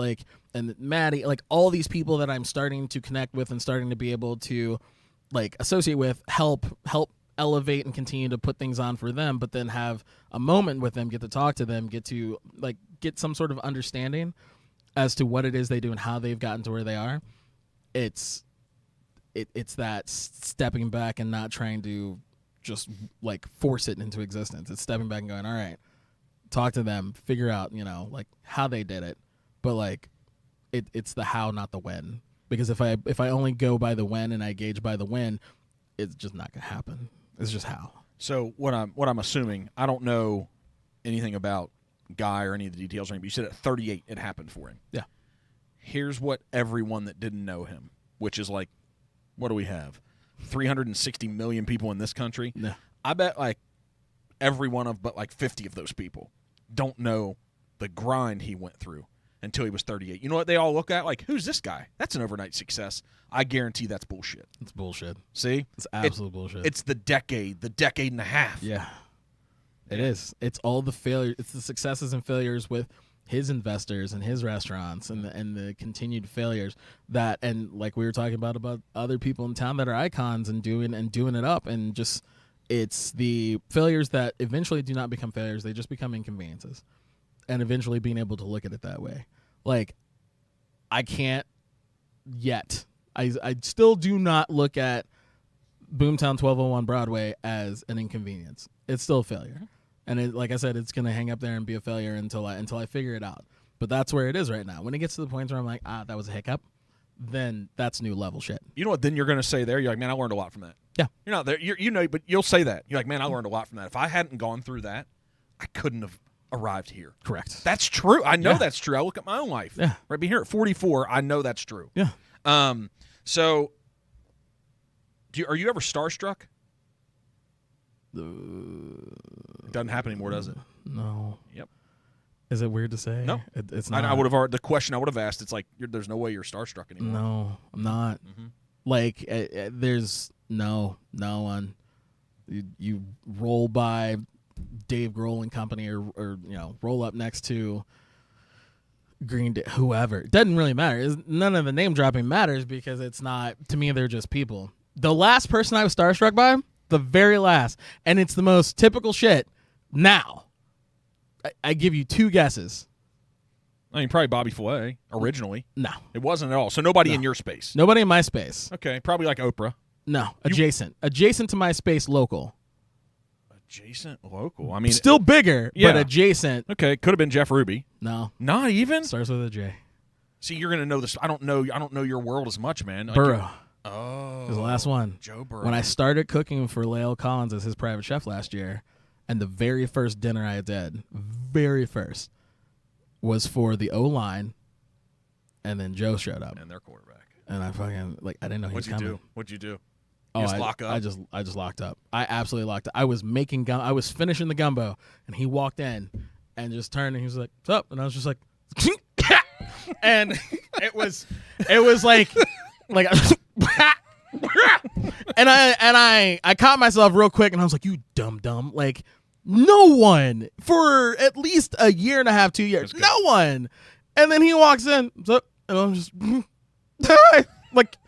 and Maddie, like all these people that I'm starting to connect with and starting to be able to like associate with, help elevate and continue to put things on for them, but then have a moment with them, get to talk to them, get to like get some sort of understanding as to what it is they do and how they've gotten to where they are. It's that stepping back and not trying to just like force it into existence. It's stepping back and going, all right, talk to them, figure out, like how they did it. But like it's the how, not the when. Because if I only go by the when and I gauge by the when, it's just not gonna happen. It's just how. So what I'm assuming, I don't know anything about Guy or any of the details or anything, but you said at 38 it happened for him. Yeah. Here's what everyone that didn't know him, which is like, what do we have? 360 million people in this country. No. I bet like every one of but like 50 of those people don't know the grind he went through until he was 38. You know what they all look at? Like, who's this guy? That's an overnight success. I guarantee that's bullshit. It's bullshit. See? It's absolute bullshit. It's the decade and a half. Yeah. It is. It's all the failure. It's the successes and failures with his investors and his restaurants and the continued failures that, and like we were talking about other people in town that are icons and doing it up, and just it's the failures that eventually do not become failures. They just become inconveniences, and eventually being able to look at it that way. Like I can't yet. I still do not look at Boomtown 1201 Broadway as an inconvenience. It's still a failure. And like I said, it's going to hang up there and be a failure until I figure it out. But that's where it is right now. When it gets to the point where I'm like, that was a hiccup, then that's new level shit. You know what then you're going to say there? You're like, man, I learned a lot from that. Yeah. You're not there. But you'll say that. You're like, man, I learned a lot from that. If I hadn't gone through that, I couldn't have arrived here. Correct. That's true. I know that's true. I look at my own life. Yeah. Right being here at 44, I know that's true. Yeah. So are you ever starstruck? It doesn't happen anymore, does it? No. Yep. Is it weird to say? No. It's not. I would have the question I would have asked. It's like there's no way you're starstruck anymore. No, I'm not. Mm-hmm. Like there's no one. You roll by Dave Grohl and company, or roll up next to Green Day, whoever. It doesn't really matter. None of the name dropping matters because it's not. To me, they're just people. The last person I was starstruck by. The very last, and it's the most typical shit. Now, I give you two guesses. I mean, probably Bobby Flay originally. No, it wasn't at all. So nobody in your space. Nobody in my space. Okay, probably like Oprah. No, adjacent to my space, local. Adjacent, local. I mean, still bigger, but adjacent. Okay, could have been Jeff Ruby. No, not even. Starts with a J. See, you're gonna know this. I don't know your world as much, man. Like Burrow. Oh, was the last one. Joe Burrow. When I started cooking for Lael Collins as his private chef last year, and the very first dinner I did, was for the O-line, and then Joe showed up. And their quarterback. And I fucking, I didn't know he was coming. What'd you do? You just lock up? I just locked up. I absolutely locked up. I was making I was finishing the gumbo, and he walked in and just turned and he was like, "What's up?" And I was just like, and it was like and I caught myself real quick and I was like, "You dumb." Like, no one for at least a year and a half, 2 years. No one. And then he walks in, "What's up?" And I'm just like,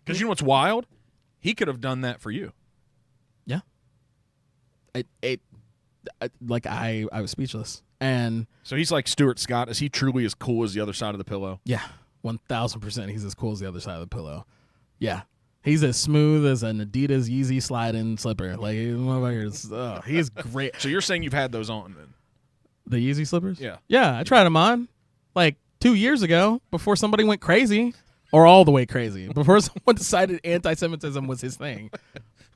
because you know what's wild? He could have done that for you. Yeah. I was speechless. And so he's like Stuart Scott. Is he truly as cool as the other side of the pillow? Yeah, 1,000%. He's as cool as the other side of the pillow. Yeah. He's as smooth as an Adidas Yeezy slide-in slipper. Like, he's great. So you're saying you've had those on then? The Yeezy slippers? Yeah. Yeah, I tried them on like 2 years ago before somebody went crazy. Or all the way crazy. Before someone decided anti-Semitism was his thing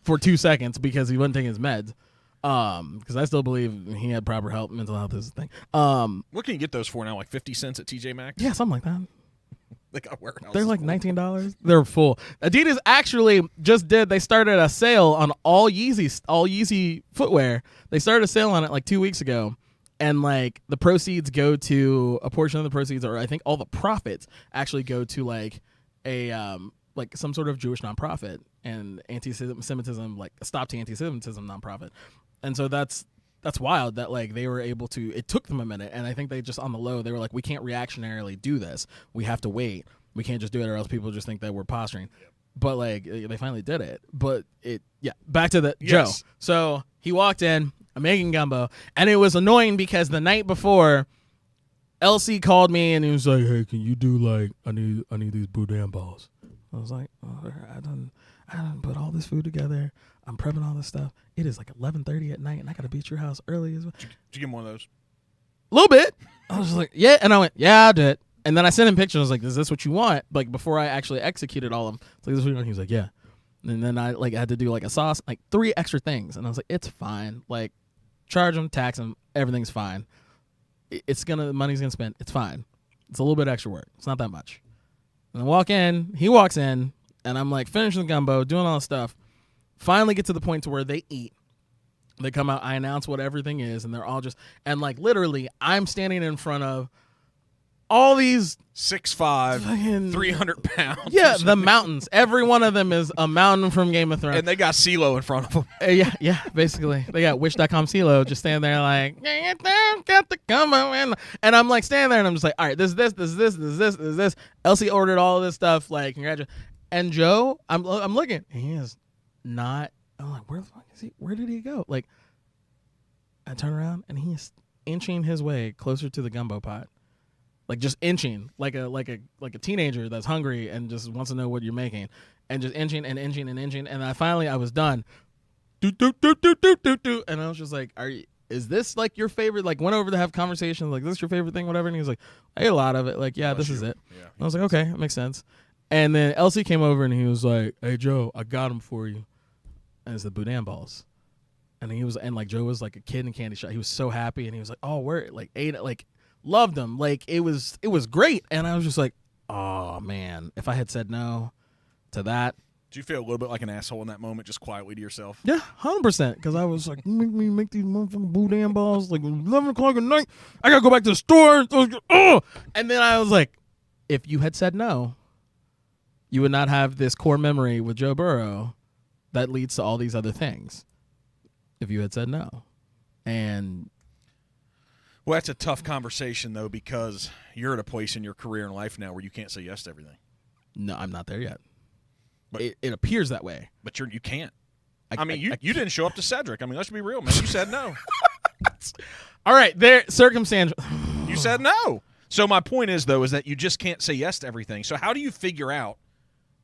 for 2 seconds because he wasn't taking his meds. Because I still believe he had proper help. Mental health is a thing. What can you get those for now? Like 50 cents at TJ Maxx? Yeah, something like that. They got warehouses. They're like $19. They're full. Adidas actually they started a sale on all Yeezy footwear. They started a sale on it like 2 weeks ago. And like the proceeds go to a portion of the proceeds, or I think all the profits actually go to like a like some sort of Jewish nonprofit and anti-Semitism, like Stop to Anti-Semitism nonprofit. And so that's wild that like they were able to. It took them a minute, and I think they just on the low they were like, we can't reactionarily do this. We have to wait. We can't just do it, or else people just think that we're posturing. But like they finally did it. But back to the Joe. So he walked in. I'm making gumbo, and it was annoying because the night before, LC called me and he was like, "Hey, can you do like I need these boudin balls?" I was like, I done put all this food together. I'm prepping all this stuff. It is like 11:30 at night, and I gotta be at your house early as well. Did you give him one of those? A little bit. I was like, yeah, and I went, yeah, I did. And then I sent him pictures. I was like, is this what you want? Like before I actually executed all of them. It's like, this is what you want? He was like, yeah. And then I like had to do like a sauce, like 3 extra things, and I was like, it's fine. Like, charge them, tax them, everything's fine. The money's gonna spend. It's fine. It's a little bit extra work. It's not that much. And I he walks in, and I'm like finishing the gumbo, doing all this stuff. Finally get to the point to where they eat. They come out, I announce what everything is, and they're all just, and like literally, I'm standing in front of all these 6'5", 300 pounds. Yeah, the mountains. Every one of them is a mountain from Game of Thrones. And they got CeeLo in front of them. Yeah, basically. They got Wish.com CeeLo just standing there like, got the gumbo in. And I'm like standing there and I'm just like, all right, this is this. Elsie ordered all of this stuff, like, congratulations. And Joe, I'm looking, he is not, I'm like, where the fuck is he? Where did he go? Like, I turn around and he is inching his way closer to the gumbo pot. Like just inching, like a teenager that's hungry and just wants to know what you're making, and just inching and inching and inching. And I was done. And I was just like, is this like your favorite? Like went over to have conversations, like, this is your favorite thing, whatever. And he was like, I ate a lot of it. Like, yeah, this is it. Yeah. I was like, okay, that makes sense. And then Elsie came over and he was like, hey Joe, I got them for you. And it's the boudin balls. And Joe was like a kid in candy shop. He was so happy, and he was like, oh, we're like ate it, like. Loved them. Like it was great. And I was just like, oh man, if I had said no to that. Did you feel a little bit like an asshole in that moment, just quietly to yourself? Yeah, 100%. Because I was like, make these motherfucking boudin balls like 11 o'clock at night. I gotta go back to the store. And then I was like, if you had said no, you would not have this core memory with Joe Burrow that leads to all these other things. If you had said no. And well, that's a tough conversation, though, because you're at a place in your career and life now where you can't say yes to everything. No, I'm not there yet. But it appears that way. But you can't. You didn't show up to Cedric. I mean, let's be real, man. You said no. All right, circumstantial. You said no. So my point is, though, is that you just can't say yes to everything. So how do you figure out?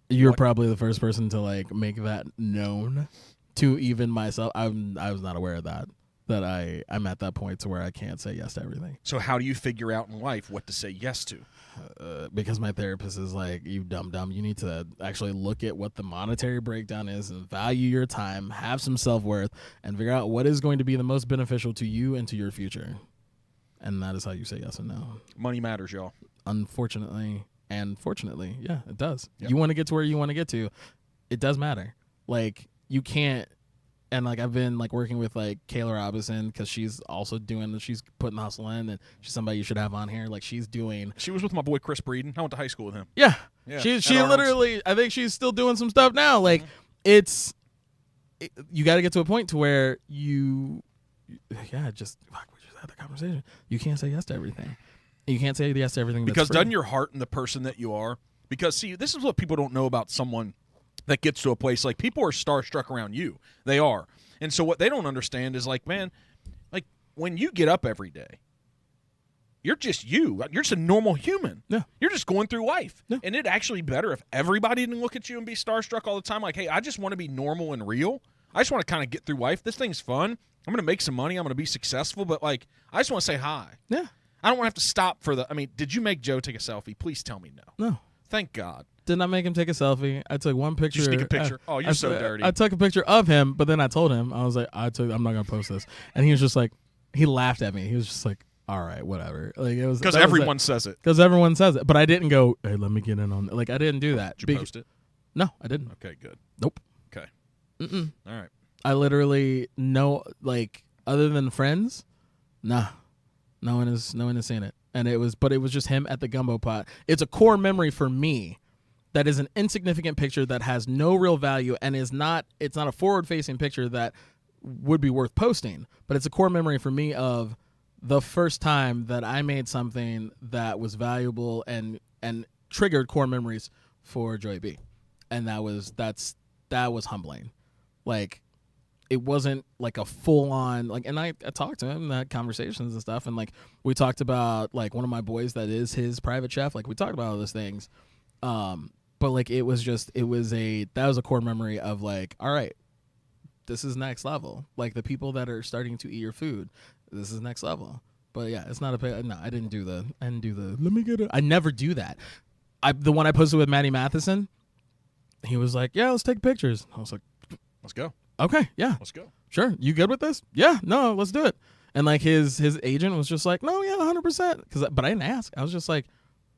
You're probably the first person to like make that known to even myself. I was not aware of that. That I'm at that point to where I can't say yes to everything. So how do you figure out in life what to say yes to? Because my therapist is like, you dumb. You need to actually look at what the monetary breakdown is and value your time, have some self-worth, and figure out what is going to be the most beneficial to you and to your future. And that is how you say yes and no. Money matters, y'all. Unfortunately and fortunately, yeah, it does. Yep. You want to get to where you want to get to, it does matter. Like you can't. And like I've been like working with like Kayla Robinson because she's also she's putting the hustle in, and she's somebody you should have on here. Like she was with my boy Chris Breeden. I went to high school with him. Yeah. Yeah, She literally, I think she's still doing some stuff now. Like you got to get to a point to where we just had the conversation. You can't say yes to everything. You can't say yes to everything because that's free. doesn't your heart and the person that you are? Because see, this is what people don't know about someone that gets to a place. Like, people are starstruck around you. They are. And so what they don't understand is, like, man, like, when you get up every day, you're just you. You're just a normal human. Yeah. You're just going through life. Yeah. And it'd actually be better if everybody didn't look at you and be starstruck all the time. Like, hey, I just want to be normal and real. I just want to kind of get through life. This thing's fun. I'm going to make some money. I'm going to be successful. But, like, I just want to say hi. Yeah. I don't want to have to stop for did you make Joe take a selfie? Please tell me no. No. Thank God. Did not make him take a selfie. I took one picture. Did you sneak a picture? You're so dirty. I took a picture of him, but then I told him, I was like, I'm not going to post this. And he was just like, he laughed at me. He was just like, all right, whatever. Like, it was because everyone says it. Because everyone says it. But I didn't go, hey, let me get in on it. Like, I didn't do that. Did you post it? No, I didn't. Okay, good. Nope. Okay. Mm-mm. All right. I literally like, other than friends, nah. No one has seen it. And it was just him at the gumbo pot. It's a core memory for me that is an insignificant picture that has no real value and it's not a forward-facing picture that would be worth posting, but it's a core memory for me of the first time that I made something that was valuable and triggered core memories for Joey B. And that was humbling. Like, it wasn't like a full-on, like, and I talked to him, had conversations and stuff, and like we talked about like one of my boys that is his private chef. Like, we talked about all those things. But like that was a core memory of like, all right, this is next level. Like, the people that are starting to eat your food, this is next level. But yeah, it's not no, I didn't do the let me get it. I never do that. The one I posted with Maddie Matheson, he was like, yeah, let's take pictures. I was like, let's go. Okay, yeah. Let's go. Sure. You good with this? Yeah, no, let's do it. And like his agent was just like, no, yeah, 100%. But I didn't ask. I was just like,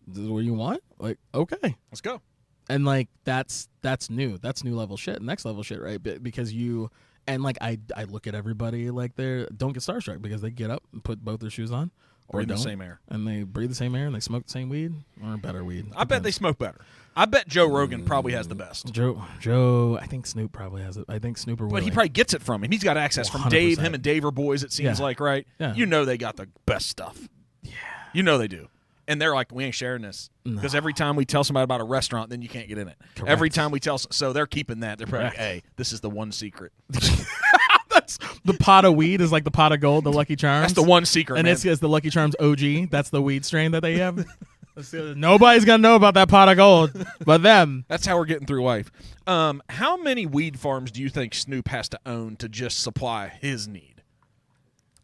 this is what you want? Like, okay. Let's go. And like that's new. That's new level shit. Next level shit, right? Because I look at everybody like don't get starstruck because they get up and put both their shoes on. Breathe the same air. And they breathe the same air and they smoke the same weed or better weed. I bet they smoke better. I bet Joe Rogan probably has the best. Joe, I think Snoop probably has it. I think Snoop or Willie. But he probably gets it from him. He's got access from Dave. Him and Dave are boys, it seems like, right? Yeah. You know they got the best stuff. Yeah. You know they do. And they're like, we ain't sharing this. Because every time we tell somebody about a restaurant, then you can't get in it. Correct. Every time we tell, so they're keeping that. They're probably like, hey, this is the one secret. That's the pot of weed is like the pot of gold, the Lucky Charms. That's the one secret, and man. it's the Lucky Charms OG. That's the weed strain that they have. Nobody's gonna know about that pot of gold but them. That's how we're getting through life. How many weed farms do you think Snoop has to own to just supply his need?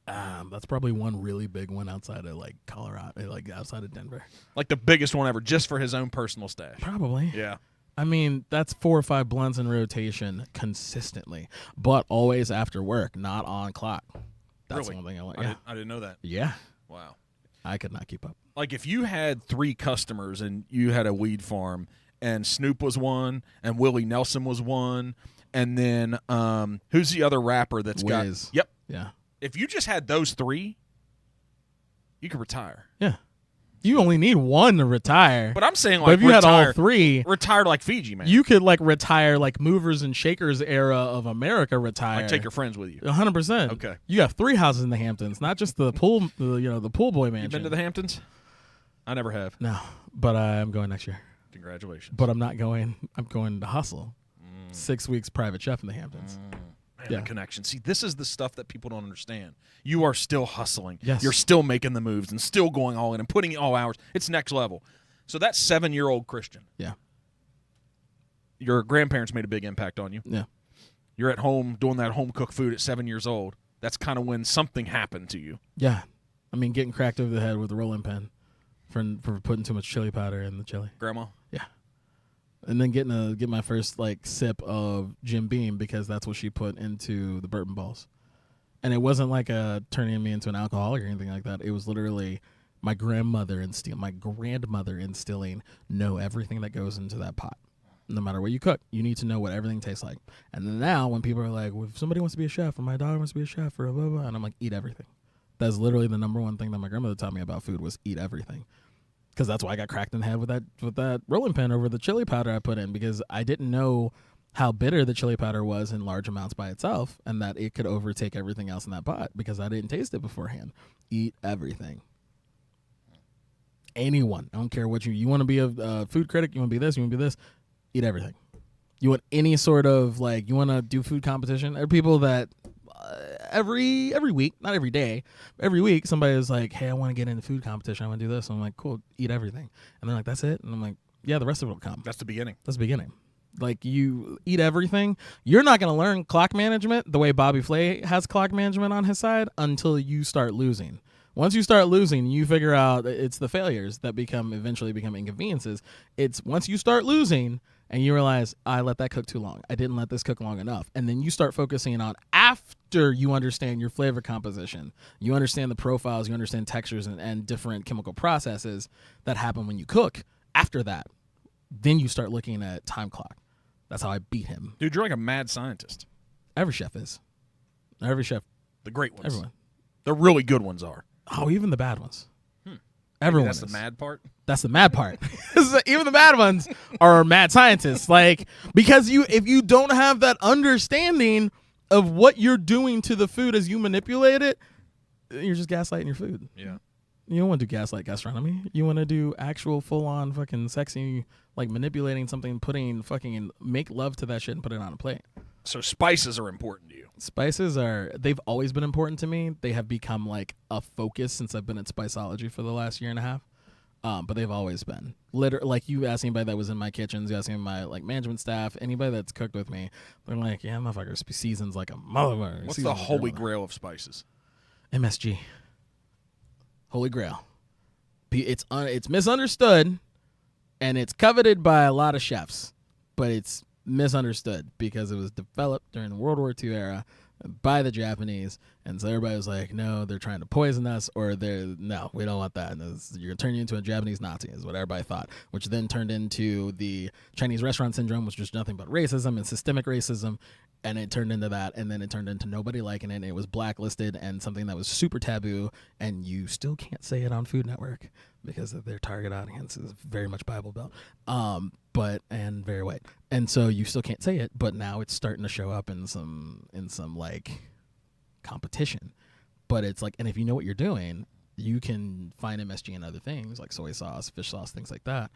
That's probably one really big one outside of like Colorado, like outside of Denver. Like the biggest one ever, just for his own personal stash. Probably. Yeah. I mean, that's 4 or 5 blunts in rotation consistently, but always after work, not on clock. That's really? one thing I like. I didn't know that. Yeah. Wow. I could not keep up. Like, if you had 3 customers and you had a weed farm, and Snoop was one, and Willie Nelson was one, and then who's the other rapper that's Wiz. got? Yep. Yeah. If you just had those 3, you could retire. Yeah. You only need one to retire. But I'm saying, like, but if you had all 3, retire like Fiji, man. You could like retire like movers and shakers era of America retire. Like, take your friends with you. 100%. Okay. You have 3 houses in the Hamptons, not just the pool, the pool boy mansion. You been to the Hamptons? I never have. No, but I'm going next year. Congratulations. But I'm not going. I'm going to hustle. 6 weeks private chef in the Hamptons. Man, the connection. See, this is the stuff that people don't understand. You are still hustling. Yes. You're still making the moves and still going all in and putting in all hours. It's next level. So that 7-year-old Christian. Yeah. Your grandparents made a big impact on you. Yeah. You're at home doing that home-cooked food at 7 years old. That's kind of when something happened to you. Yeah. I mean, getting cracked over the head with a rolling pin for putting too much chili powder in the chili. Grandma? Yeah. And then get my first like sip of Jim Beam because that's what she put into the bourbon balls. And it wasn't like turning me into an alcoholic or anything like that. It was literally my grandmother instilling know everything that goes into that pot. No matter what you cook, you need to know what everything tastes like. And then now when people are like, well, if somebody wants to be a chef or my daughter wants to be a chef or blah, blah, blah, and I'm like, eat everything. That's literally the number one thing that my grandmother taught me about food was eat everything. Because that's why I got cracked in the head with that rolling pin over the chili powder I put in, because I didn't know how bitter the chili powder was in large amounts by itself and that it could overtake everything else in that pot because I didn't taste it beforehand. Eat everything. Anyone. I don't care what you want to be a food critic, you want to be this, you want to be this. Eat everything. You want any sort of you want to do food competition? There are people that every week, not every day, every week, somebody is like, hey, I want to get into food competition. I want to do this. And I'm like, cool, eat everything. And they're like, that's it? And I'm like, yeah, the rest of it will come. That's the beginning. That's the beginning. Like, you eat everything. You're not going to learn clock management the way Bobby Flay has clock management on his side until you start losing. Once you start losing, you figure out it's the failures that eventually become inconveniences. It's once you start losing and you realize, I let that cook too long. I didn't let this cook long enough. And then you start focusing on, after you understand your flavor composition, you understand the profiles, you understand textures and different chemical processes that happen when you cook. After that, then you start looking at time clock. That's how I beat him. Dude, you're like a mad scientist. Every chef is. Every chef. The great ones. Everyone. The really good ones are. Oh, even the bad ones. Everyone. Everyone. That's is. the mad part. That's the mad part. Even the bad ones are mad scientists. Because if you don't have that understanding of what you're doing to the food as you manipulate it, you're just gaslighting your food. Yeah. You don't want to do gaslight gastronomy. You want to do actual full-on fucking sexy, manipulating something, make love to that shit and put it on a plate. So spices are important to you. Spices they've always been important to me. They have become a focus since I've been at Spiceology for the last year and a half. But they've always been. Literally, you ask anybody that was in my kitchens, you ask my management staff, anybody that's cooked with me, they're like, yeah, motherfucker seasons like a motherfucker. What's the holy grail of spices? MSG. Holy Grail. It's misunderstood, and it's coveted by a lot of chefs, but it's misunderstood because it was developed during the World War II era by the Japanese, and so everybody was like, no, they're trying to poison us, or no, we don't want that. And you're going to turn you into a Japanese Nazi is what everybody thought, which then turned into the Chinese restaurant syndrome, which was nothing but racism and systemic racism, and it turned into that, and then it turned into nobody liking it, and it was blacklisted and something that was super taboo, and you still can't say it on Food Network because of their target audience is very much Bible Belt, and very white, and so you still can't say it, but now it's starting to show up in some competition. But it's and if you know what you're doing, you can find MSG in other things like soy sauce, fish sauce, things like that,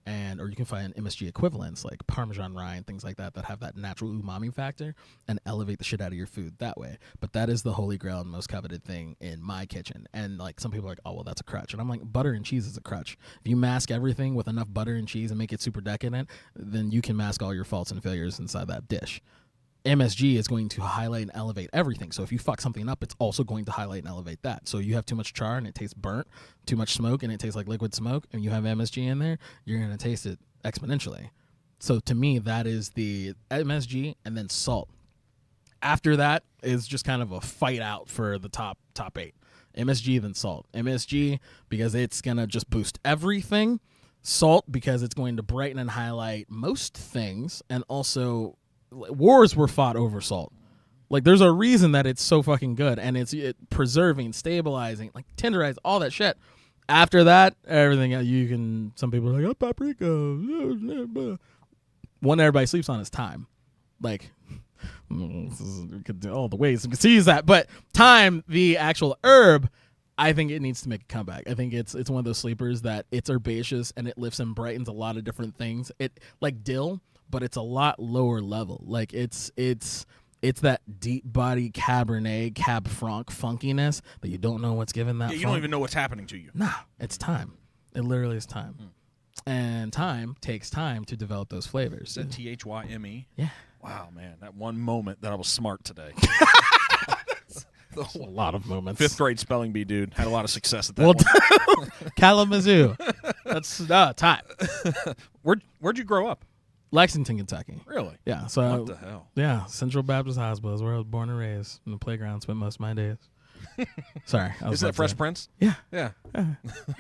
or you can find MSG equivalents like Parmesan rye and things like that have that natural umami factor and elevate the shit out of your food that way. But that is the holy grail and most coveted thing in my kitchen. And some people are like, oh, well, that's a crutch. And I'm like, butter and cheese is a crutch. If you mask everything with enough butter and cheese and make it super decadent, then you can mask all your faults and failures inside that dish. MSG is going to highlight and elevate everything. So if you fuck something up, it's also going to highlight and elevate that. So you have too much char and it tastes burnt, too much smoke and it tastes like liquid smoke, and you have MSG in there, you're going to taste it exponentially. So to me, that is the MSG, and then salt. After that is just kind of a fight out for the top 8. MSG, then salt. MSG, because it's going to just boost everything. Salt, because it's going to brighten and highlight most things, and also wars were fought over salt. There's a reason that it's so fucking good, and it's preserving, stabilizing, tenderize, all that shit. After that, everything you can. Some people are like, oh, paprika. One everybody sleeps on is thyme. We could do all the ways we could use that, but thyme, the actual herb, I think it needs to make a comeback. I think it's one of those sleepers that it's herbaceous and it lifts and brightens a lot of different things. It like dill, but it's a lot lower level. It's that deep body Cabernet, Cab Franc funkiness that you don't know what's giving that. Yeah, you don't even know what's happening to you. Nah, it's time. It literally is time. And time takes time to develop those flavors. Is that THYME? Yeah. Wow, man, that one moment that I was smart today. A lot of moments. 5th grade spelling bee, dude. Had a lot of success at that one. Kalamazoo. That's time. Where'd you grow up? Lexington, Kentucky. Really? Yeah. So what the hell? Yeah, Central Baptist Hospital is where I was born and raised. In the playground, spent most of my days. Sorry. Is that Fresh Prince? Yeah. Yeah.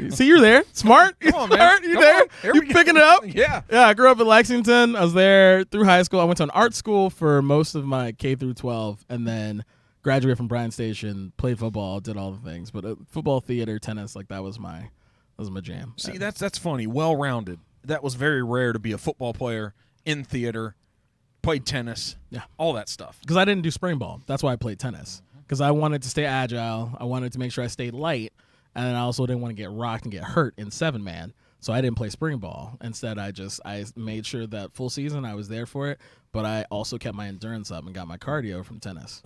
See, you're there. Smart. Come on, man. Smart. You Come there? on. Here You we go. picking it up? Yeah. Yeah, I grew up in Lexington. I was there through high school. I went to an art school for most of my K through 12, and then graduated from Bryan Station, played football, did all the things. But football, theater, tennis, like that was my jam. See, that's funny. Well-rounded. That was very rare to be a football player in theater, played tennis, all that stuff. Because I didn't do spring ball. That's why I played tennis. Because I wanted to stay agile. I wanted to make sure I stayed light. And I also didn't want to get rocked and get hurt in 7-man. So I didn't play spring ball. Instead, I made sure that full season I was there for it. But I also kept my endurance up and got my cardio from tennis.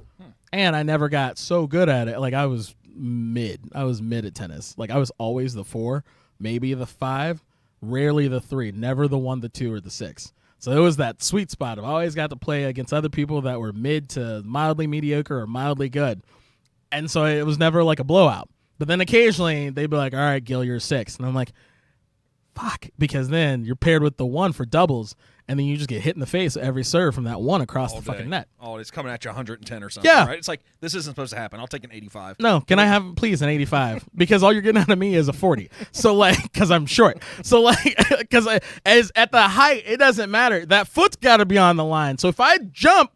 And I never got so good at it. Like I was mid. I was mid at tennis. Like I was always the 4, maybe the 5, rarely the 3, never the 1, the 2, or the 6. So it was that sweet spot of I always got to play against other people that were mid to mildly mediocre or mildly good. And so it was never like a blowout. But then occasionally they'd be like, all right, Gil, you're a 6. And I'm like, fuck. Because then you're paired with the 1 for doubles. And then you just get hit in the face every serve from that 1 across the fucking net. Oh, it's coming at you 110 or something, right? It's like, this isn't supposed to happen. I'll take an 85. No, can I have, please, an 85? Because all you're getting out of me is a 40. So, like, because I'm short. So, like, because as at the height, it doesn't matter. That foot's got to be on the line. So, if I jump,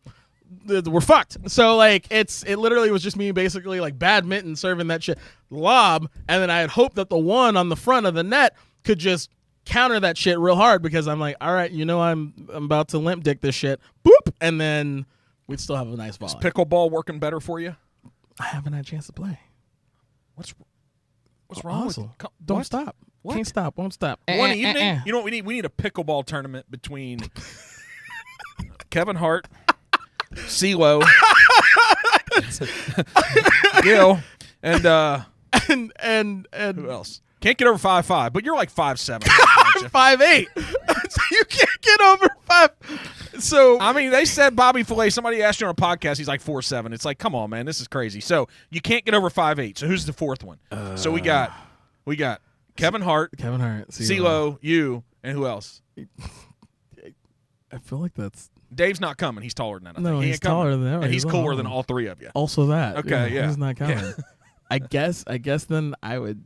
we're fucked. So, like, it literally was just me basically, like, badminton serving that shit lob. And then I had hoped that the 1 on the front of the net could just counter that shit real hard because I'm like, all right, I'm about to limp dick this shit. Boop. And then we'd still have a nice volley. Is pickleball working better for you? I haven't had a chance to play. What's wrong with you? Don't stop. What? Can't stop. Won't stop. One evening? You know what we need? We need a pickleball tournament between Kevin Hart, CeeLo, Gill, and who else? Can't get over 5'5", but you're like 5'7". 5'8". So you can't get over 5. So I mean, they said Bobby Flay. Somebody asked you on a podcast. He's like 4'7". It's like, come on, man, this is crazy. So you can't get over 5'8". So who's the 4th one? So we got Kevin Hart, CeeLo, you, and who else? I feel like that's Dave's not coming. He's taller than that. no, he's taller than that. And he's cooler than all 3 of you. Also that. Okay, yeah. He's not coming. I guess then I would.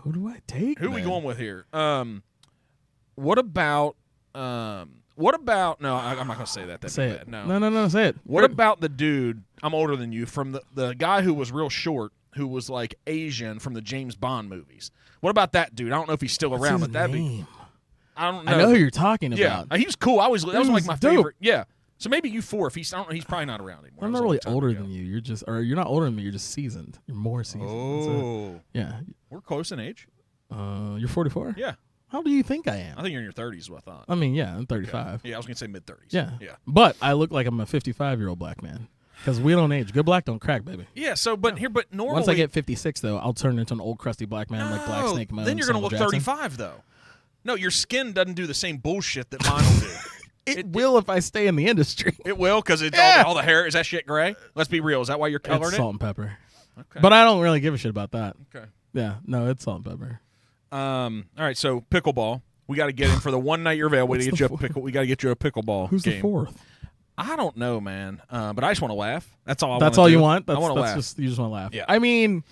Who do I take? Who are we going with here? What about? No, I'm not going to say that. Say bad. it. No. Say it. What about the dude? I'm older than you. From the guy who was real short, who was like Asian from the James Bond movies. What about that dude? I don't know if he's still What's around, his but that'd name? be. I don't know. I know who you're talking Yeah, about. he was cool. That was like my dope. favorite. Yeah. So maybe you 4. If he's, I don't know, he's probably not around anymore. I'm not really older than you. You're not older than me. You're just seasoned. You're more seasoned. Oh, so, yeah. We're close in age. You're 44. Yeah. How do you think I am? I think you're in your 30s. Is what I thought. I mean, yeah, I'm 35. Okay. Yeah, I was gonna say mid 30s. Yeah. Yeah. But I look like I'm a 55-year-old black man because we don't age. Good black don't crack, baby. Yeah. So, but normally Once I get 56, though, I'll turn into an old crusty black man like Black Snake Moan. Then you're gonna look 35 though. No, your skin doesn't do the same bullshit that mine will do. It will if I stay in the industry. It will because all the hair. Is that shit gray? Let's be real. Is that why you're coloring It's it? salt and pepper. Okay. But I don't really give a shit about that. Okay. Yeah, no, it's salt and pepper. All right. So pickleball. We got to get in for the one night you're available. We got to get you a pickleball. Who's game. the 4th? I don't know, man. But I just want to laugh. That's all. That's all you want. I want to laugh. You just want to laugh. Yeah. I mean,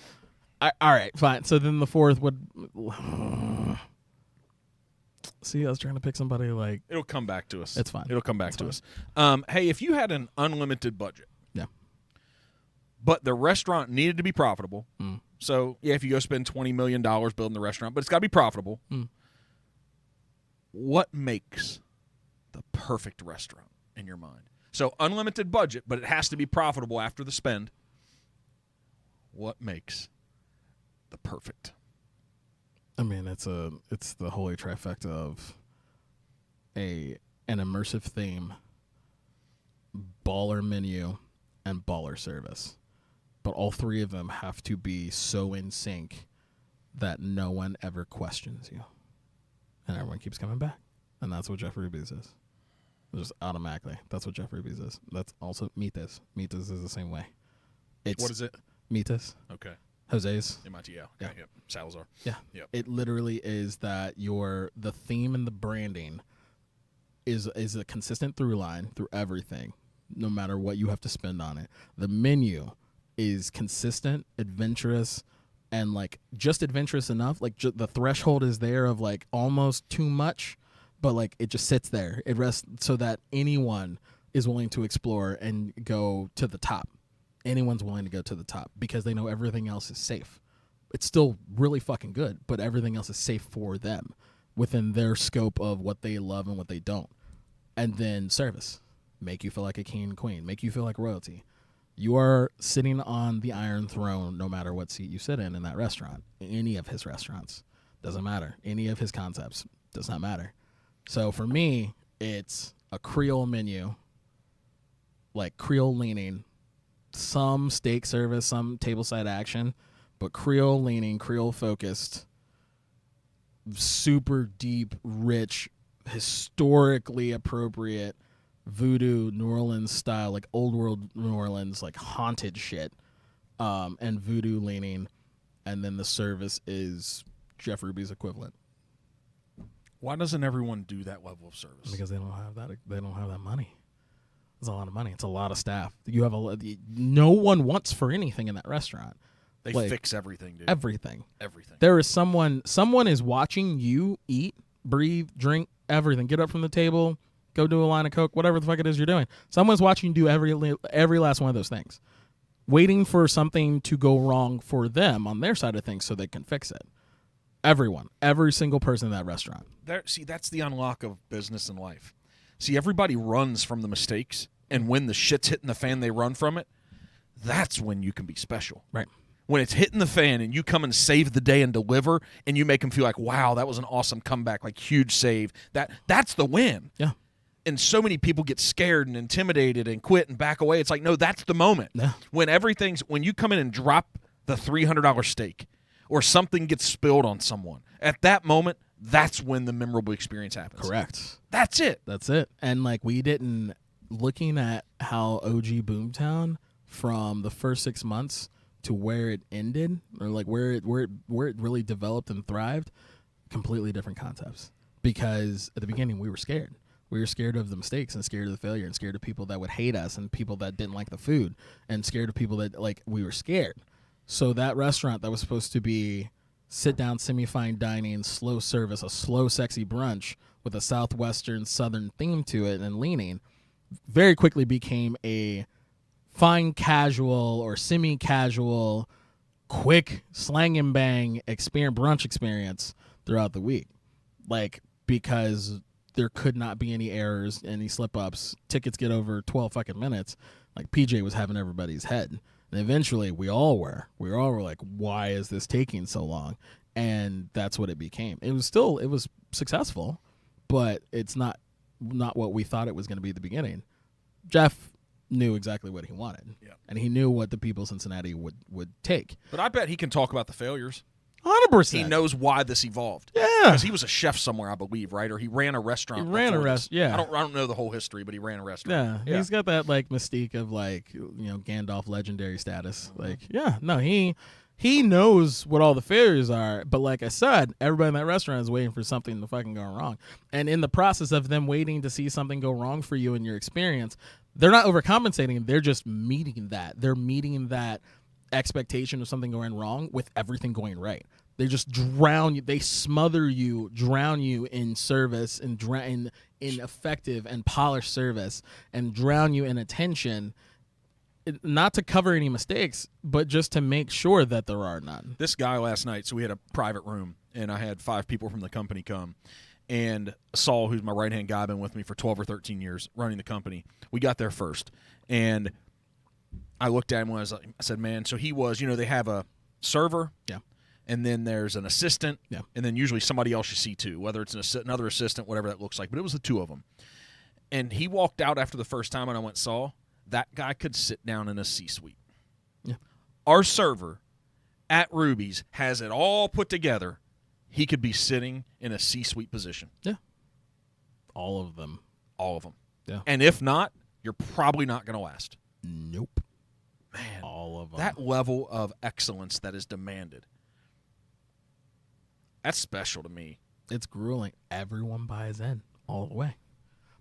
all right, fine. So then the 4th would. See, I was trying to pick somebody like. It'll come back to us. It's fine. It'll come back to us. Hey, if you had an unlimited budget, yeah, but the restaurant needed to be profitable. So yeah, if you go spend $20 million building the restaurant, but it's got to be profitable. What makes the perfect restaurant in your mind? So unlimited budget, but it has to be profitable after the spend. What makes the perfect? I mean, it's the holy trifecta of an immersive theme, baller menu, and baller service. But all 3 of them have to be so in sync that no one ever questions you. And everyone keeps coming back. And that's what Jeff Ruby's is. Just automatically. That's what Jeff Ruby's is. That's also Mitas. Mitas is the same way. What is it? Mitas. Okay. Jose's. MIT. Yeah. Yeah. Yep. Salazar. Yeah. Yep. It literally is that the theme and the branding is a consistent through line through everything, no matter what you have to spend on it. The menu is consistent, adventurous, and like just adventurous enough. Like the threshold is there of like almost too much, but like it just sits there. It rests so that anyone is willing to explore and go to the top. Anyone's willing to go to the top because they know everything else is safe. It's still really fucking good, but everything else is safe for them within their scope of what they love and what they don't. And then service. Make you feel like a king and queen. Make you feel like royalty. You are sitting on the Iron Throne no matter what seat you sit in that restaurant. Any of his restaurants. Doesn't matter. Any of his concepts. Does not matter. So for me, it's a Creole menu, like Creole leaning, some steak service, some tableside action, but Creole leaning, Creole focused, super deep, rich, historically appropriate voodoo New Orleans style, like old world New Orleans, like haunted shit, and voodoo leaning, and then the service is Jeff Ruby's equivalent. Why doesn't everyone do that level of service? Because they don't have that. They don't have that money. It's a lot of money. It's a lot of staff. You have no one wants for anything in that restaurant. They like, fix everything, dude. Everything. There is someone is watching you eat, breathe, drink, everything. Get up from the table, go do a line of Coke, whatever the fuck it is you're doing. Someone's watching you do every last one of those things, waiting for something to go wrong for them on their side of things so they can fix it. Everyone, every single person in that restaurant. See, that's the unlock of business and life. See, everybody runs from the mistakes, and when the shit's hitting the fan, they run from it. That's when you can be special. Right. When it's hitting the fan and you come and save the day and deliver, and you make them feel like, wow, that was an awesome comeback, like huge save. That's the win. Yeah. And so many people get scared and intimidated and quit and back away. It's like, no, that's the moment. Yeah. When you come in and drop the $300 steak or something gets spilled on someone, at that moment, that's when the memorable experience happens. Correct. That's it. And like looking at how OG Boomtown from the first 6 months to where it ended, or like where it really developed and thrived, completely different concepts. Because at the beginning we were scared. We were scared of the mistakes and scared of the failure and scared of people that would hate us and people that didn't like the food and scared of people that we were scared. So that restaurant that was supposed to be sit down, semi-fine dining, slow service, a slow, sexy brunch with a southwestern southern theme to it and leaning, very quickly became a fine casual or semi-casual, quick slang and bang brunch experience throughout the week. Like, because there could not be any errors, any slip-ups. Tickets get over 12 fucking minutes. Like, PJ was having everybody's head. And eventually, we all were like, why is this taking so long? And that's what it became. It was successful, but it's not what we thought it was going to be at the beginning. Jeff knew exactly what he wanted. Yeah. And he knew what the people of Cincinnati would take. But I bet he can talk about the failures. 100%. He knows why this evolved. Yeah. Because he was a chef somewhere, I believe, right? Or he ran a restaurant. Yeah. I don't know the whole history, but he ran a restaurant. Yeah. He's got that like mystique of like, Gandalf legendary status. Like, yeah, no, he knows what all the failures are, but like I said, everybody in that restaurant is waiting for something to fucking go wrong. And in the process of them waiting to see something go wrong for you in your experience, they're not overcompensating, they're just meeting that. They're meeting that expectation of something going wrong with everything going right. They just drown you, they smother you, drown you in service and in effective and polished service, and drown you in attention, not to cover any mistakes, but just to make sure that there are none. This guy last night, so we had a private room, and I had 5 people from the company come. And Saul, who's my right-hand guy, been with me for 12 or 13 years running the company. We got there first. And I looked at him when I said, man, so he was, they have a server. Yeah. And then there's an assistant. Yeah. And then usually somebody else you see too, whether it's another assistant, whatever that looks like. But it was the 2 of them. And he walked out after the first time, and I went, Saul, that guy could sit down in a C-suite. Yeah. Our server at Ruby's has it all put together. He could be sitting in a C-suite position. Yeah. All of them. All of them. Yeah. And if not, you're probably not going to last. Nope. Man, all of them. That level of excellence that is demanded, that's special to me. It's grueling. Everyone buys in all the way.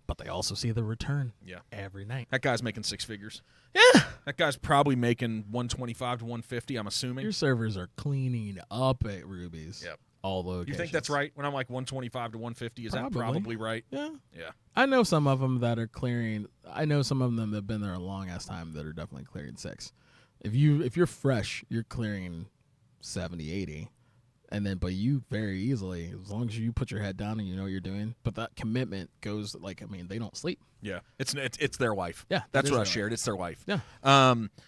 but they also see the return Yeah. every night. That guy's making six figures. Yeah. That guy's probably making 125 to 150, I'm assuming. Your servers are cleaning up at Ruby's. Yep. All locations. You think that's right? When I'm like 125 to 150, is that probably right? Yeah. Yeah. I know some of them that are clearing. I know some of them that have been there a long ass time that are definitely clearing 6. If you're fresh, you're clearing 70, 80. And then, but you very easily, as long as you put your head down and you know what you're doing. But that commitment goes like, I mean, they don't sleep. Yeah. It's their life. Yeah. That's what I shared. It's their life. Yeah.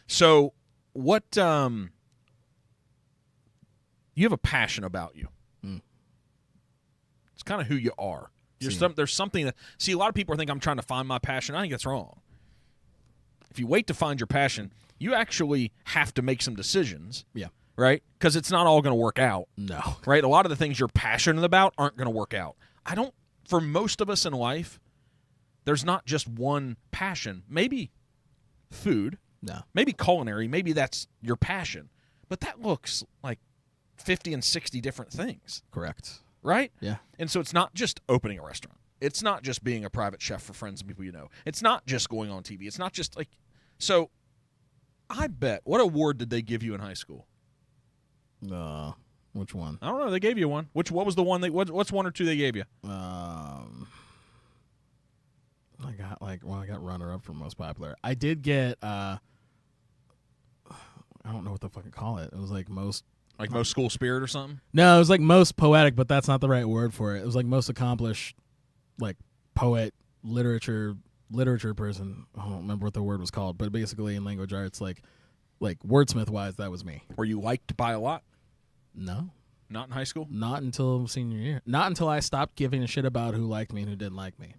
So what, you have a passion about you. It's kind of who you are. There's something that, see, a lot of people think I'm trying to find my passion. I think that's wrong. If you wait to find your passion, you actually have to make some decisions. Yeah. Right? Because it's not all going to work out. No. Right? A lot of the things you're passionate about aren't going to work out. For most of us in life, there's not just one passion. Maybe food. No. Maybe culinary. Maybe that's your passion. But that looks like 50 and 60 different things. Correct. Right? Yeah. And so it's not just opening a restaurant. It's not just being a private chef for friends and people you know. It's not just going on TV. It's not just like, so I bet, what award did they give you in high school? Which one? I don't know. They gave you one. What was the one? What's one or two they gave you? I got runner up for most popular. I did get I don't know what the fucking call it. It was like most school spirit or something? No, it was like most poetic, but that's not the right word for it. It was like most accomplished, like poet, literature person. I don't remember what the word was called, but basically in language arts, like wordsmith wise, that was me. Were you liked by a lot? No. Not in high school? Not until senior year. Not until I stopped giving a shit about who liked me and who didn't like me.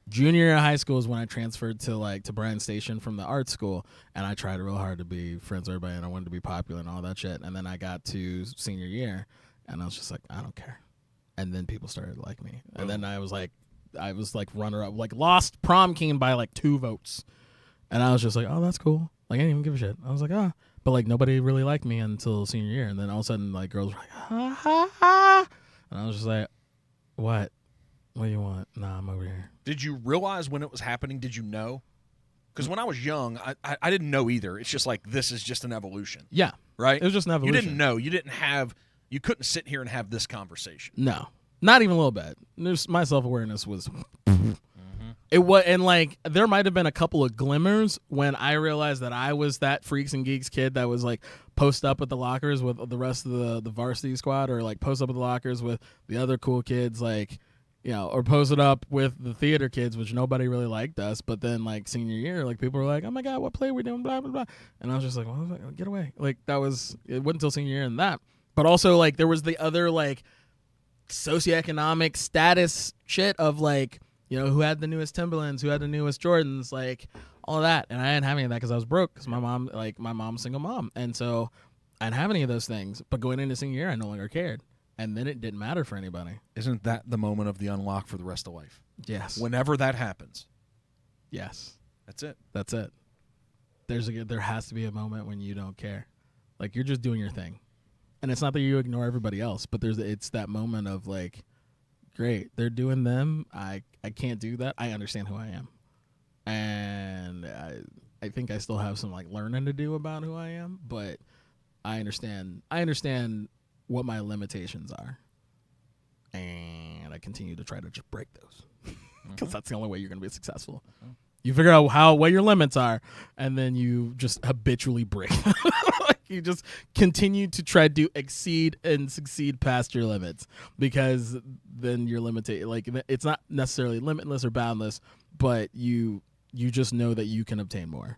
Junior year of high school is when I transferred to Bryan Station from the art school, and I tried real hard to be friends with everybody, and I wanted to be popular and all that shit. And then I got to senior year, and I was just like, I don't care. And then people started to like me, and then I was runner up, lost prom king by 2 votes, and I was just like, oh, that's cool. I didn't even give a shit. I was like, ah, but nobody really liked me until senior year, and then all of a sudden girls were like, ha ha ha, and I was just like, what? What do you want? Nah, I'm over here. Did you realize when it was happening? Did you know? Because when I was young, I didn't know either. It's just this is just an evolution. Yeah. Right? It was just an evolution. You didn't know. You couldn't sit here and have this conversation. No. Not even a little bit. My self-awareness was... It was, and there might have been a couple of glimmers when I realized that I was that Freaks and Geeks kid that was post up at the lockers with the rest of the varsity squad, or post up at the lockers with the other cool kids, or posted up with the theater kids, which nobody really liked us. But then senior year, people were like, oh my God, what play are we doing? Blah, blah, blah. And I was just like, well, get away. It wasn't until senior year and that. But also there was the other socioeconomic status shit of who had the newest Timberlands, who had the newest Jordans, all of that. And I didn't have any of that because I was broke, because my mom's a single mom. And so I didn't have any of those things. But going into senior year, I no longer cared. And then it didn't matter for anybody. Isn't that the moment of the unlock for the rest of life? Yes. Whenever that happens. Yes. That's it. That's it. There has to be a moment when you don't care. You're just doing your thing. And it's not that you ignore everybody else, but it's that moment of great, they're doing them. I can't do that. I understand who I am. And I think I still have some learning to do about who I am, but I understand what my limitations are, and I continue to try to just break those, because that's the only way you're going to be successful. You figure out what your limits are, and then you just habitually break. You just continue to try to exceed and succeed past your limits, because then you're limited. It's not necessarily limitless or boundless, but you just know that you can obtain more.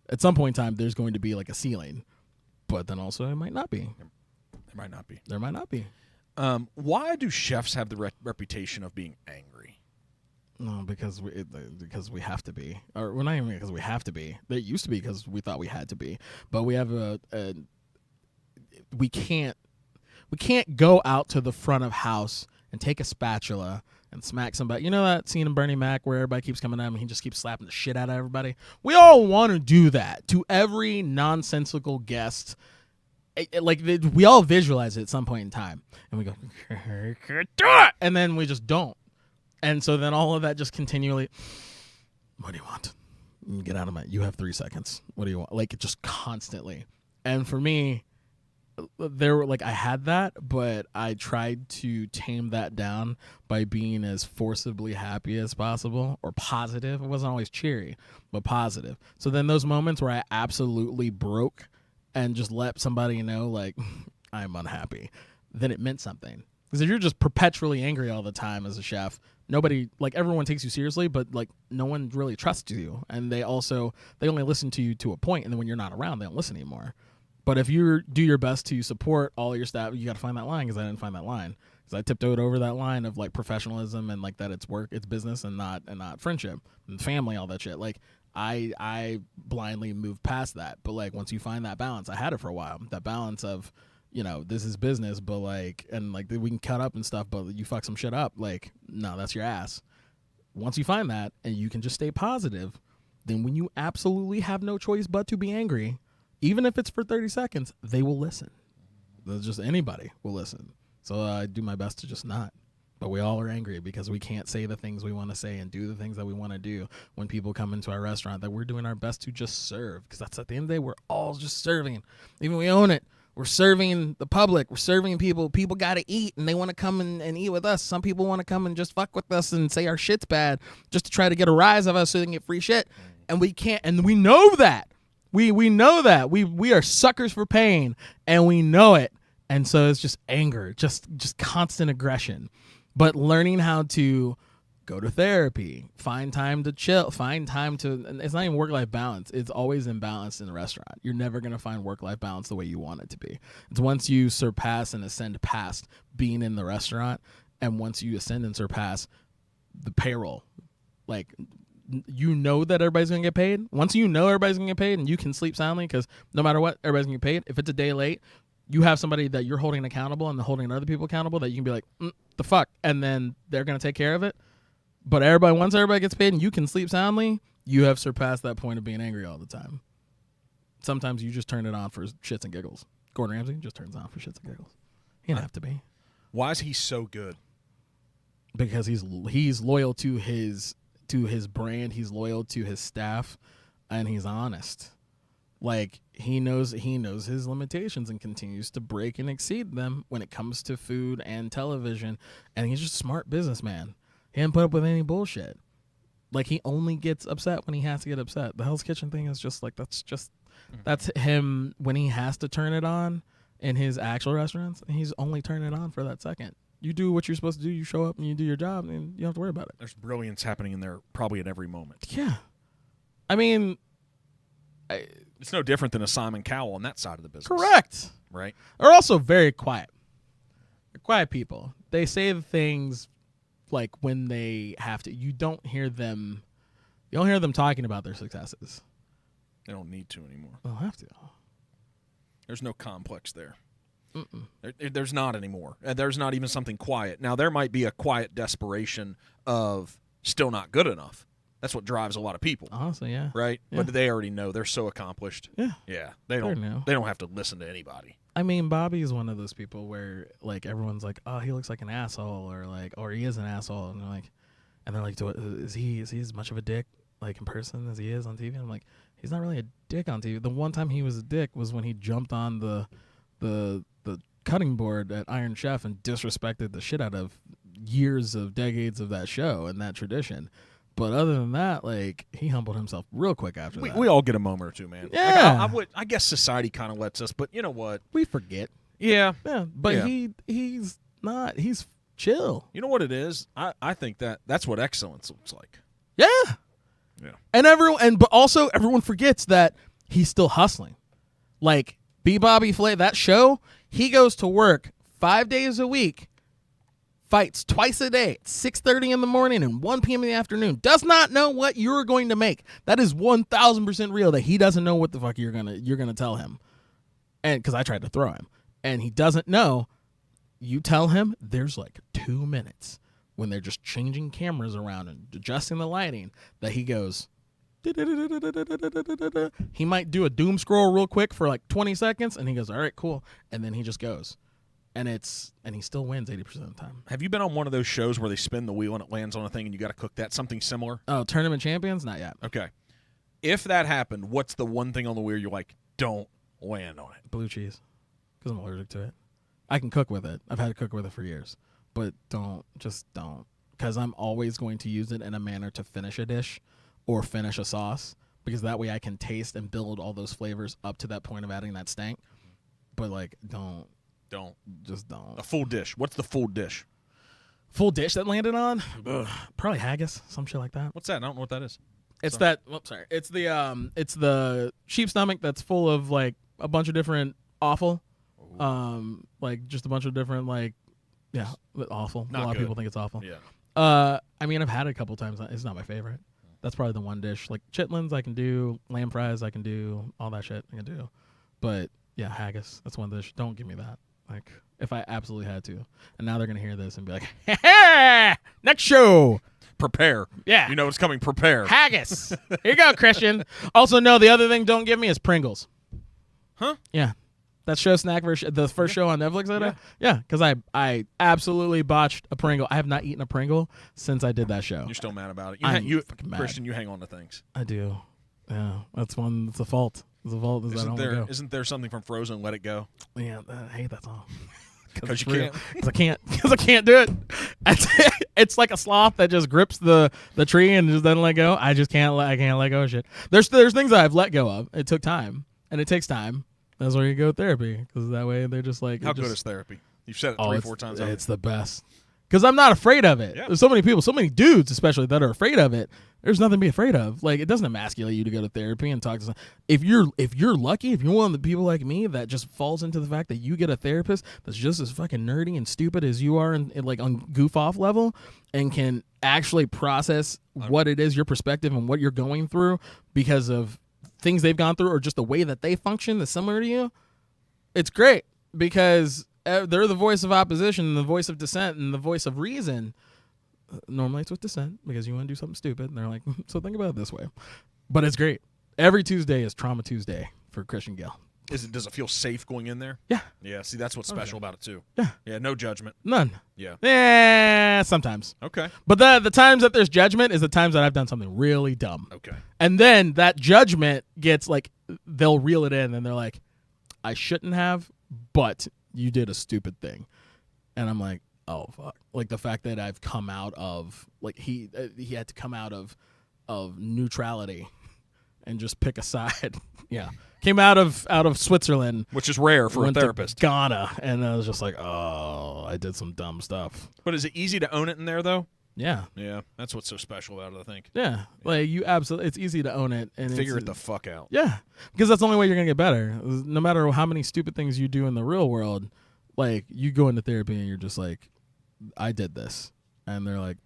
At some point in time, there's going to be a ceiling, but then also it might not be. There might not be. Why do chefs have the reputation of being angry? No, because we have to be. Or we're not even because we have to be. It used to be because we thought we had to be. But we have we can't go out to the front of house and take a spatula and smack somebody. You know that scene in Bernie Mac where everybody keeps coming at him and he just keeps slapping the shit out of everybody? We all want to do that to every nonsensical guest. We all visualize it at some point in time, and we go, do it, and then we just don't. And so then all of that just continually, what do you want? Get out of my, you have 3 seconds. What do you want? Like, just constantly. And for me, there were, like, I had that, but I tried to tame that down by being as forcibly happy as possible, or positive. It wasn't always cheery, but positive. So then those moments where I absolutely broke and just let somebody know, like, I'm unhappy, then it meant something. Because if you're just perpetually angry all the time as a chef, nobody, like, everyone takes you seriously, but, like, no one really trusts you. And they only listen to you to a point, and then when you're not around, they don't listen anymore. But if you do your best to support all your staff, you got to find that line, because I didn't find that line. Because I tiptoed over that line of, like, professionalism and, like, that it's work, it's business, and not friendship and family, all that shit. Like, I blindly moved past that. But, like, once you find that balance, I had it for a while. That balance of, you know, this is business, but, like, and, like, we can cut up and stuff, but you fuck some shit up, like, no, that's your ass. Once you find that and you can just stay positive, then when you absolutely have no choice but to be angry, even if it's for 30 seconds, they will listen. Just anybody will listen. So I do my best to just not. But we all are angry because we can't say the things we want to say and do the things that we want to do when people come into our restaurant, that we're doing our best to just serve. Because that's, at the end of the day, we're all just serving. Even we own it. We're serving the public. We're serving people. People got to eat, and they want to come and eat with us. Some people want to come and just fuck with us and say our shit's bad just to try to get a rise of us so they can get free shit. And we can't. And we know that. We know that. We are suckers for pain, and we know it. And so it's just anger, just constant aggression. But learning how to go to therapy, find time to chill, find time to, and it's not even work-life balance. It's always imbalanced in a restaurant. You're never going to find work-life balance the way you want it to be. It's once you surpass and ascend past being in the restaurant, and once you ascend and surpass the payroll, like, you know that everybody's going to get paid. Once you know everybody's going to get paid and you can sleep soundly, because no matter what, everybody's going to get paid. If it's a day late, you have somebody that you're holding accountable and holding other people accountable that you can be like, the fuck, and then they're going to take care of it. But once everybody gets paid and you can sleep soundly, you have surpassed that point of being angry all the time. Sometimes you just turn it on for shits and giggles. Gordon Ramsay just turns it on for shits and giggles. He didn't have to be. Why is he so good? Because he's loyal to his brand, he's loyal to his staff, and he's honest. Like, he knows his limitations and continues to break and exceed them when it comes to food and television, and he's just a smart businessman. He didn't put up with any bullshit. Like, he only gets upset when he has to get upset. The Hell's Kitchen thing is just like, that's him when he has to turn it on in his actual restaurants, and he's only turning it on for that second. You do what you're supposed to do. You show up and you do your job, and you don't have to worry about it. There's brilliance happening in there probably at every moment. Yeah. I mean, it's no different than a Simon Cowell on that side of the business. correct. Right? They're also very quiet. They're quiet people. They say the things like when they have to. You don't hear them talking about their successes. They don't need to anymore. They don't have to. There's no complex there. There's not anymore. There's not even something quiet. Now, there might be a quiet desperation of still not good enough. That's what drives a lot of people. Honestly, yeah. Right? Yeah. But they already know. They're so accomplished. Yeah. Yeah. They don't have to listen to anybody. I mean, Bobby is one of those people where, like, everyone's like, "Oh, he looks like an asshole," or he is an asshole, and they're like, is he as much of a dick, like, in person as he is on TV? I'm like, he's not really a dick on TV. The one time he was a dick was when he jumped on the cutting board at Iron Chef and disrespected the shit out of decades of that show and that tradition. But other than that, like, he humbled himself real quick after that. We all get a moment or two, man. Yeah. Like, I guess society kind of lets us, but you know what? We forget. Yeah. Yeah. But Yeah. he's not. He's chill. You know what it is? I think that's what excellence looks like. Yeah. Yeah. But also everyone forgets that he's still hustling. Like, Beat Bobby Flay, that show, he goes to work 5 days a week, fights twice a day at 6:30 in the morning and 1 p.m. in the afternoon, does not know what you're going to make. That is 1,000% real, that he doesn't know what the fuck you're gonna tell him. And because I tried to throw him, and he doesn't know. You tell him there's like 2 minutes when they're just changing cameras around and adjusting the lighting that he goes. He might do a doom scroll real quick for like 20 seconds, and he goes, all right, cool. And then he just goes. and he still wins 80% of the time. Have you been on one of those shows where they spin the wheel and it lands on a thing and you got to cook that? Something similar? Oh, Tournament Champions? Not yet. Okay. If that happened, what's the one thing on the wheel you're like, don't land on it? Blue cheese, because I'm allergic to it. I can cook with it. I've had to cook with it for years, but don't, because I'm always going to use it in a manner to finish a dish or finish a sauce, because that way I can taste and build all those flavors up to that point of adding that stank. But like, don't. A full dish. What's the full dish? Full dish that landed on? Ugh, probably haggis, some shit like that. What's that? I don't know what that is. It's that. Sorry. It's the sheep stomach that's full of like a bunch of different offal, like just a bunch of different awful. Not a lot good. of people think it's awful. Yeah. I mean, I've had it a couple times. It's not my favorite. That's probably the one dish. Like chitlins, I can do. Lamb fries, I can do. All that shit, I can do. But yeah, haggis. That's one dish. Don't give me that. Like, if I absolutely had to. And now they're going to hear this and be like, hey, next show. Prepare. Yeah. You know what's coming. Prepare. Haggis. Here you go, Christian. Also, no, the other thing don't give me is Pringles. Huh? Yeah. That show, Snack version, the first show on Netflix I did? Yeah, because I absolutely botched a Pringle. I have not eaten a Pringle since I did that show. You're still mad about it. I'm fucking mad. Christian, you hang on to things. I do. Yeah, that's a fault. It's a fault. Isn't there something from Frozen, Let It Go? Yeah, I hate that song. Because you can't. Because I can't do it. It's like a sloth that just grips the tree and just doesn't let go. I can't let go of shit. There's things that I've let go of. It took time, and it takes time. That's where you go to therapy, because that way they're just like. How good is therapy? You've said it 3-4 times. It's the best. Because I'm not afraid of it. Yeah. There's so many people, so many dudes especially, that are afraid of it. There's nothing to be afraid of. Like, it doesn't emasculate you to go to therapy and talk to someone. If you're lucky, if you're one of the people like me that just falls into the fact that you get a therapist that's just as fucking nerdy and stupid as you are, and like on goof off level, and can actually process what it is, your perspective and what you're going through because of things they've gone through or just the way that they function that's similar to you, it's great, because they're the voice of opposition and the voice of dissent and the voice of reason. Normally it's with dissent, because you want to do something stupid and they're like, so think about it this way. But it's great. Every Tuesday is Trauma Tuesday for Christian Gill. Does it feel safe going in there? Yeah. Yeah, see, that's what's special about it too. Yeah. Yeah, no judgment. None. Yeah. Sometimes. Okay. But the times that there's judgment is the times that I've done something really dumb. Okay. And then that judgment gets like, they'll reel it in and they're like, I shouldn't have, but you did a stupid thing. And I'm like, oh fuck. Like the fact that I've come out of, like he had to come out of neutrality and just pick a side. Yeah. Came out of Switzerland, Which is rare for a went therapist. to Ghana, and I was just like, oh, I did some dumb stuff. But is it easy to own it in there though? Yeah. Yeah, that's what's so special about it, I think. Yeah. Like you absolutely, it's easy to own it and Figure it the fuck out. Yeah. Because that's the only way you're going to get better. No matter how many stupid things you do in the real world, like you go into therapy and you're just like, I did this. And they're like,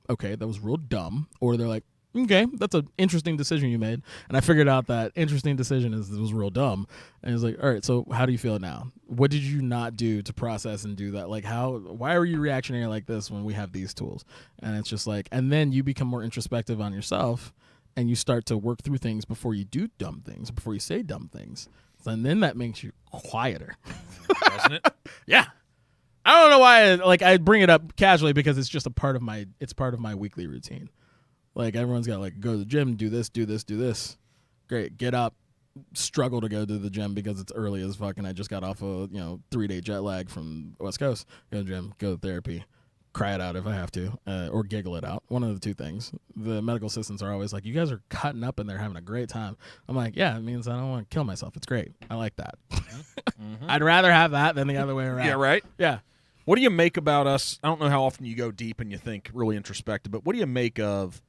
okay, that was real dumb. Or they're like, okay, that's an interesting decision you made. And I figured out that interesting decision was real dumb. And it's like, all right, so how do you feel now? What did you not do to process and do that? Like why are you reactionary like this when we have these tools? And it's just like, and then you become more introspective on yourself and you start to work through things before you do dumb things, before you say dumb things. And then that makes you quieter. Doesn't it? Yeah. I don't know why I bring it up casually, because it's just part of my weekly routine. Like everyone's got like go to the gym, do this. Great. Get up, struggle to go to the gym because it's early as fuck and I just got off a 3-day jet lag from West Coast. Go to the gym, go to therapy, cry it out if I have to, or giggle it out. One of the two things. The medical assistants are always like, you guys are cutting up and they're having a great time. I'm like, yeah, it means I don't want to kill myself. It's great. I like that. Mm-hmm. I'd rather have that than the other way around. Yeah, right? Yeah. What do you make about us? I don't know how often you go deep and you think really introspective, but what do you make of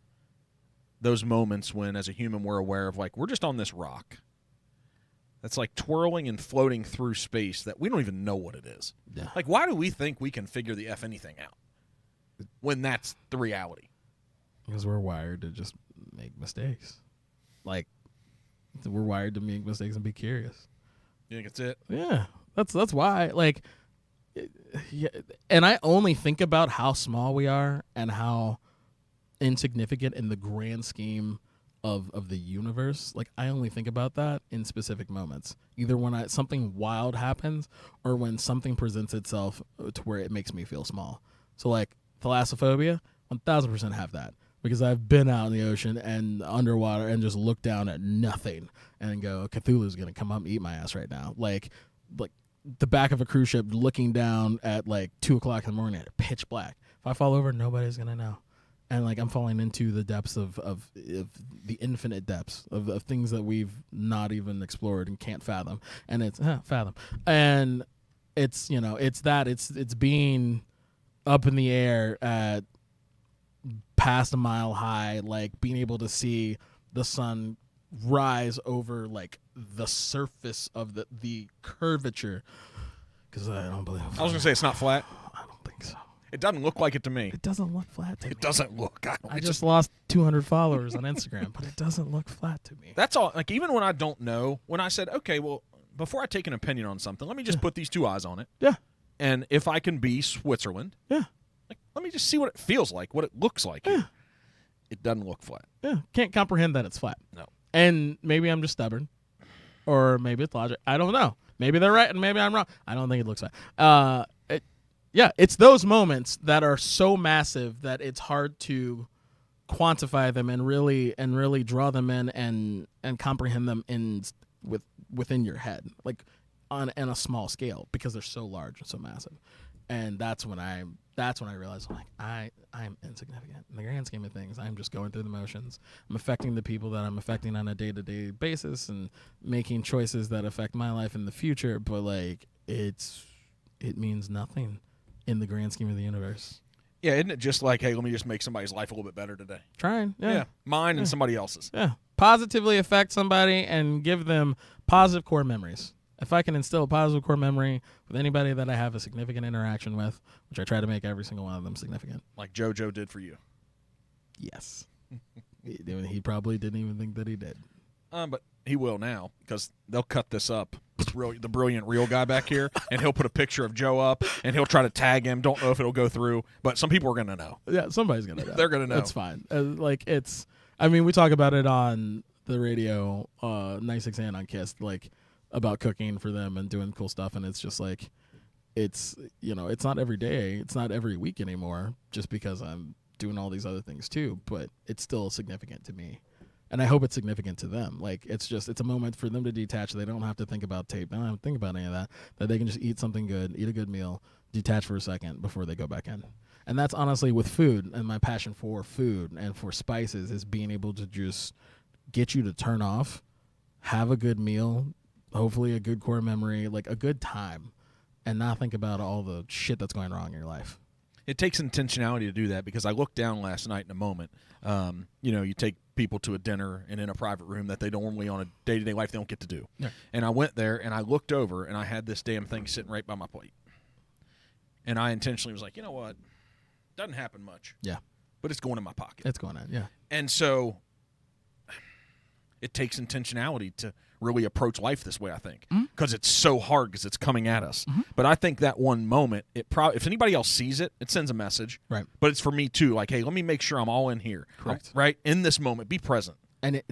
those moments when, as a human, we're aware of, like, we're just on this rock that's like twirling and floating through space that we don't even know what it is? Yeah. Like, why do we think we can figure the F anything out when that's the reality? Because we're wired to just make mistakes. Like, we're wired to make mistakes and be curious. You think it's it? Yeah. That's why. Like, yeah, and I only think about how small we are and how insignificant in the grand scheme of the universe, like I only think about that in specific moments, either when something wild happens or when something presents itself to where it makes me feel small. So like thalassophobia, 1000% have that, because I've been out in the ocean and underwater and just look down at nothing and go, Cthulhu's gonna come up and eat my ass right now. Like the back of a cruise ship, looking down at like 2:00 in the morning at pitch black. If I fall over, nobody's gonna know. And like I'm falling into the depths of the infinite depths of things that we've not even explored and can't fathom. And it's fathom. And it's, you know, it's being up in the air at past a mile high, like being able to see the sun rise over like the surface of the curvature. Because I don't believe. I was gonna say it's not flat. I don't think so. It doesn't look like it to me. It doesn't look flat to me. It doesn't look. I just lost 200 followers on Instagram, but it doesn't look flat to me. That's all. Like, even when I don't know, when I said, okay, well, before I take an opinion on something, let me just put these two eyes on it. Yeah. And if I can be Switzerland, Yeah. like, let me just see what it feels like, what it looks like. Yeah. Here. It doesn't look flat. Yeah. Can't comprehend that it's flat. No. And maybe I'm just stubborn, or maybe it's logic. I don't know. Maybe they're right and maybe I'm wrong. I don't think it looks flat. Yeah, it's those moments that are so massive that it's hard to quantify them and really draw them in and comprehend them within your head, like on a small scale, because they're so large and so massive. And that's when I realized, like, I'm insignificant in the grand scheme of things. I'm just going through the motions. I'm affecting the people that I'm affecting on a day-to-day basis and making choices that affect my life in the future, but like it means nothing in the grand scheme of the universe. Yeah, isn't it just like, hey, let me just make somebody's life a little bit better today? Trying, yeah. Mine and somebody else's. Yeah. Positively affect somebody and give them positive core memories. If I can instill a positive core memory with anybody that I have a significant interaction with, which I try to make every single one of them significant. Like JoJo did for you. Yes. He probably didn't even think that he did. But he will now, because they'll cut this up. The brilliant real guy back here, and he'll put a picture of Joe up, and he'll try to tag him. Don't know if it'll go through, but some people are going to know. Yeah, somebody's going to know. They're going to know. That's fine. We talk about it on the radio, 96 and on Kiss, like, about cooking for them and doing cool stuff, and it's just like, it's not every day, it's not every week anymore, just because I'm doing all these other things too, but it's still significant to me. And I hope it's significant to them. Like, it's a moment for them to detach. They don't have to think about tape. They don't have to think about any of that. That they can just eat something good, eat a good meal, detach for a second before they go back in. And that's honestly with food, and my passion for food and for spices is being able to just get you to turn off, have a good meal, hopefully a good core memory, like a good time, and not think about all the shit that's going wrong in your life. It takes intentionality to do that, because I looked down last night in a moment. You take people to a dinner and in a private room that they normally on a day-to-day life they don't get to do. Yeah. And I went there and I looked over and I had this damn thing sitting right by my plate. And I intentionally was like, you know what? Doesn't happen much. Yeah. But it's going in my pocket. It's going on, yeah. And so it takes intentionality to really approach life this way, I think, because it's so hard because it's coming at us. Mm-hmm. But I think that one moment, if anybody else sees it, it sends a message. Right. But it's for me too. Like, hey, let me make sure I'm all in here. Correct. Right in this moment, be present. And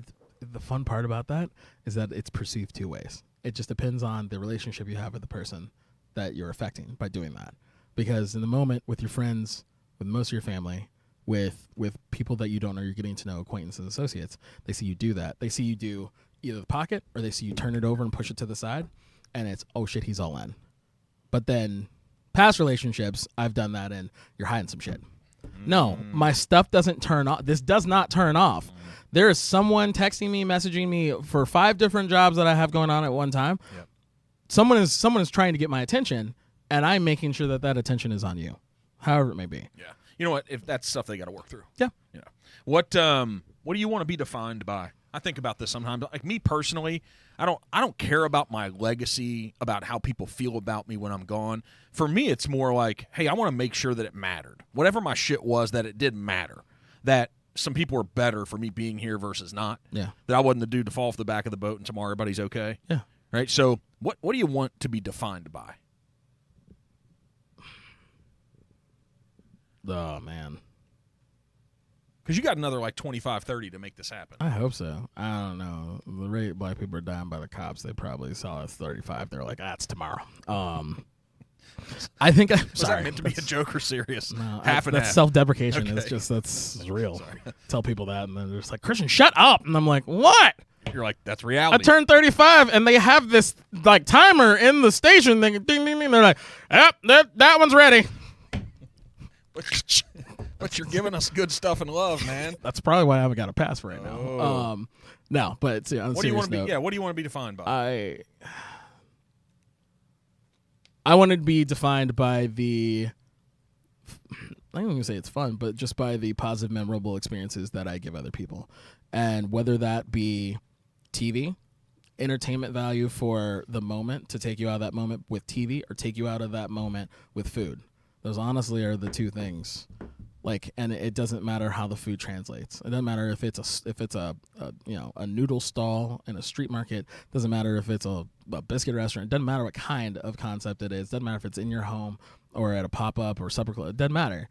the fun part about that is that it's perceived two ways. It just depends on the relationship you have with the person that you're affecting by doing that. Because in the moment with your friends, with most of your family, with people that you don't know, you're getting to know, acquaintances and associates, they see you do that. They see you do either the pocket, or they see you turn it over and push it to the side, and it's, oh shit, he's all in. But then past relationships, I've done that, and you're hiding some shit. No, my stuff doesn't turn off. This does not turn off. There is someone texting me, messaging me for 5 different jobs that I have going on at one time. Yep. Someone is trying to get my attention, and I'm making sure that attention is on you, however it may be. Yeah. You know what? If that's stuff they got to work through. Yeah. Yeah. What do you want to be defined by? I think about this sometimes. Like, me personally, I don't care about my legacy, about how people feel about me when I'm gone. For me, it's more like, hey, I want to make sure that it mattered. Whatever my shit was, that it did matter. That some people are better for me being here versus not. Yeah. That I wasn't the dude to fall off the back of the boat and tomorrow everybody's okay. Yeah. Right? So what do you want to be defined by? Oh, man. Because you got another like 25, 30 to make this happen. I hope so. I don't know. The rate black people are dying by the cops, they probably saw us 35. They're like, that's tomorrow. I think I'm Was sorry. that meant to be a joke or serious? No, half and that's half. self-deprecation. Okay. It's just that's real. Tell people that, and then they're just like, Christian, shut up. And I'm like, what? You're like, that's I reality. turned 35, and they have this like timer in the station thing. Ding, ding, ding. They're like, yep, that one's ready. But you're giving us good stuff and love, man. That's probably why I haven't got a pass right Oh. now. No, but on What do you want serious to be? note, Yeah, what do you want to be defined by? I want to be defined by the. I don't even say it's fun, but just by the positive, memorable experiences that I give other people, and whether that be TV, entertainment value for the moment to take you out of that moment with TV, or take you out of that moment with food. Those honestly are the two things. Like, and it doesn't matter how the food translates. It doesn't matter if it's a noodle stall in a street market. It doesn't matter if it's a biscuit restaurant. It doesn't matter what kind of concept it is. It doesn't matter if it's in your home or at a pop-up or supper club. It doesn't matter.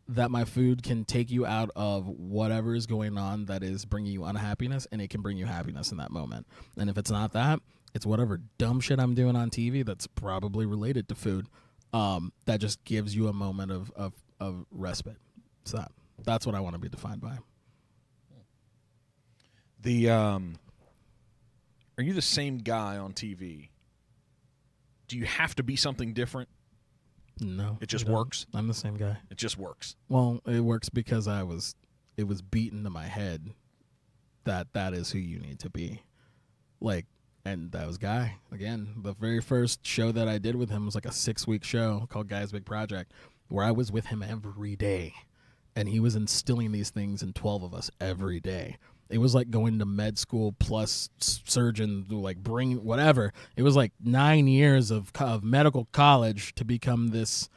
That my food can take you out of whatever is going on that is bringing you unhappiness, and it can bring you happiness in that moment. And if it's not that, it's whatever dumb shit I'm doing on TV that's probably related to food. That just gives you a moment of respite. So that's what I want to be defined by. Are you the same guy on TV? Do you have to be something different? No. It just I don't. works? I'm the same guy. It just works. Well, it works because it was beaten to my head that is who you need to be. Like, and that was Guy. Again, the very first show that I did with him was like a 6-week show called Guy's Big Project, where I was with him every day. And he was instilling these things in 12 of us every day. It was like going to med school plus surgeon, like bring whatever. It was like 9 years of medical college to become this,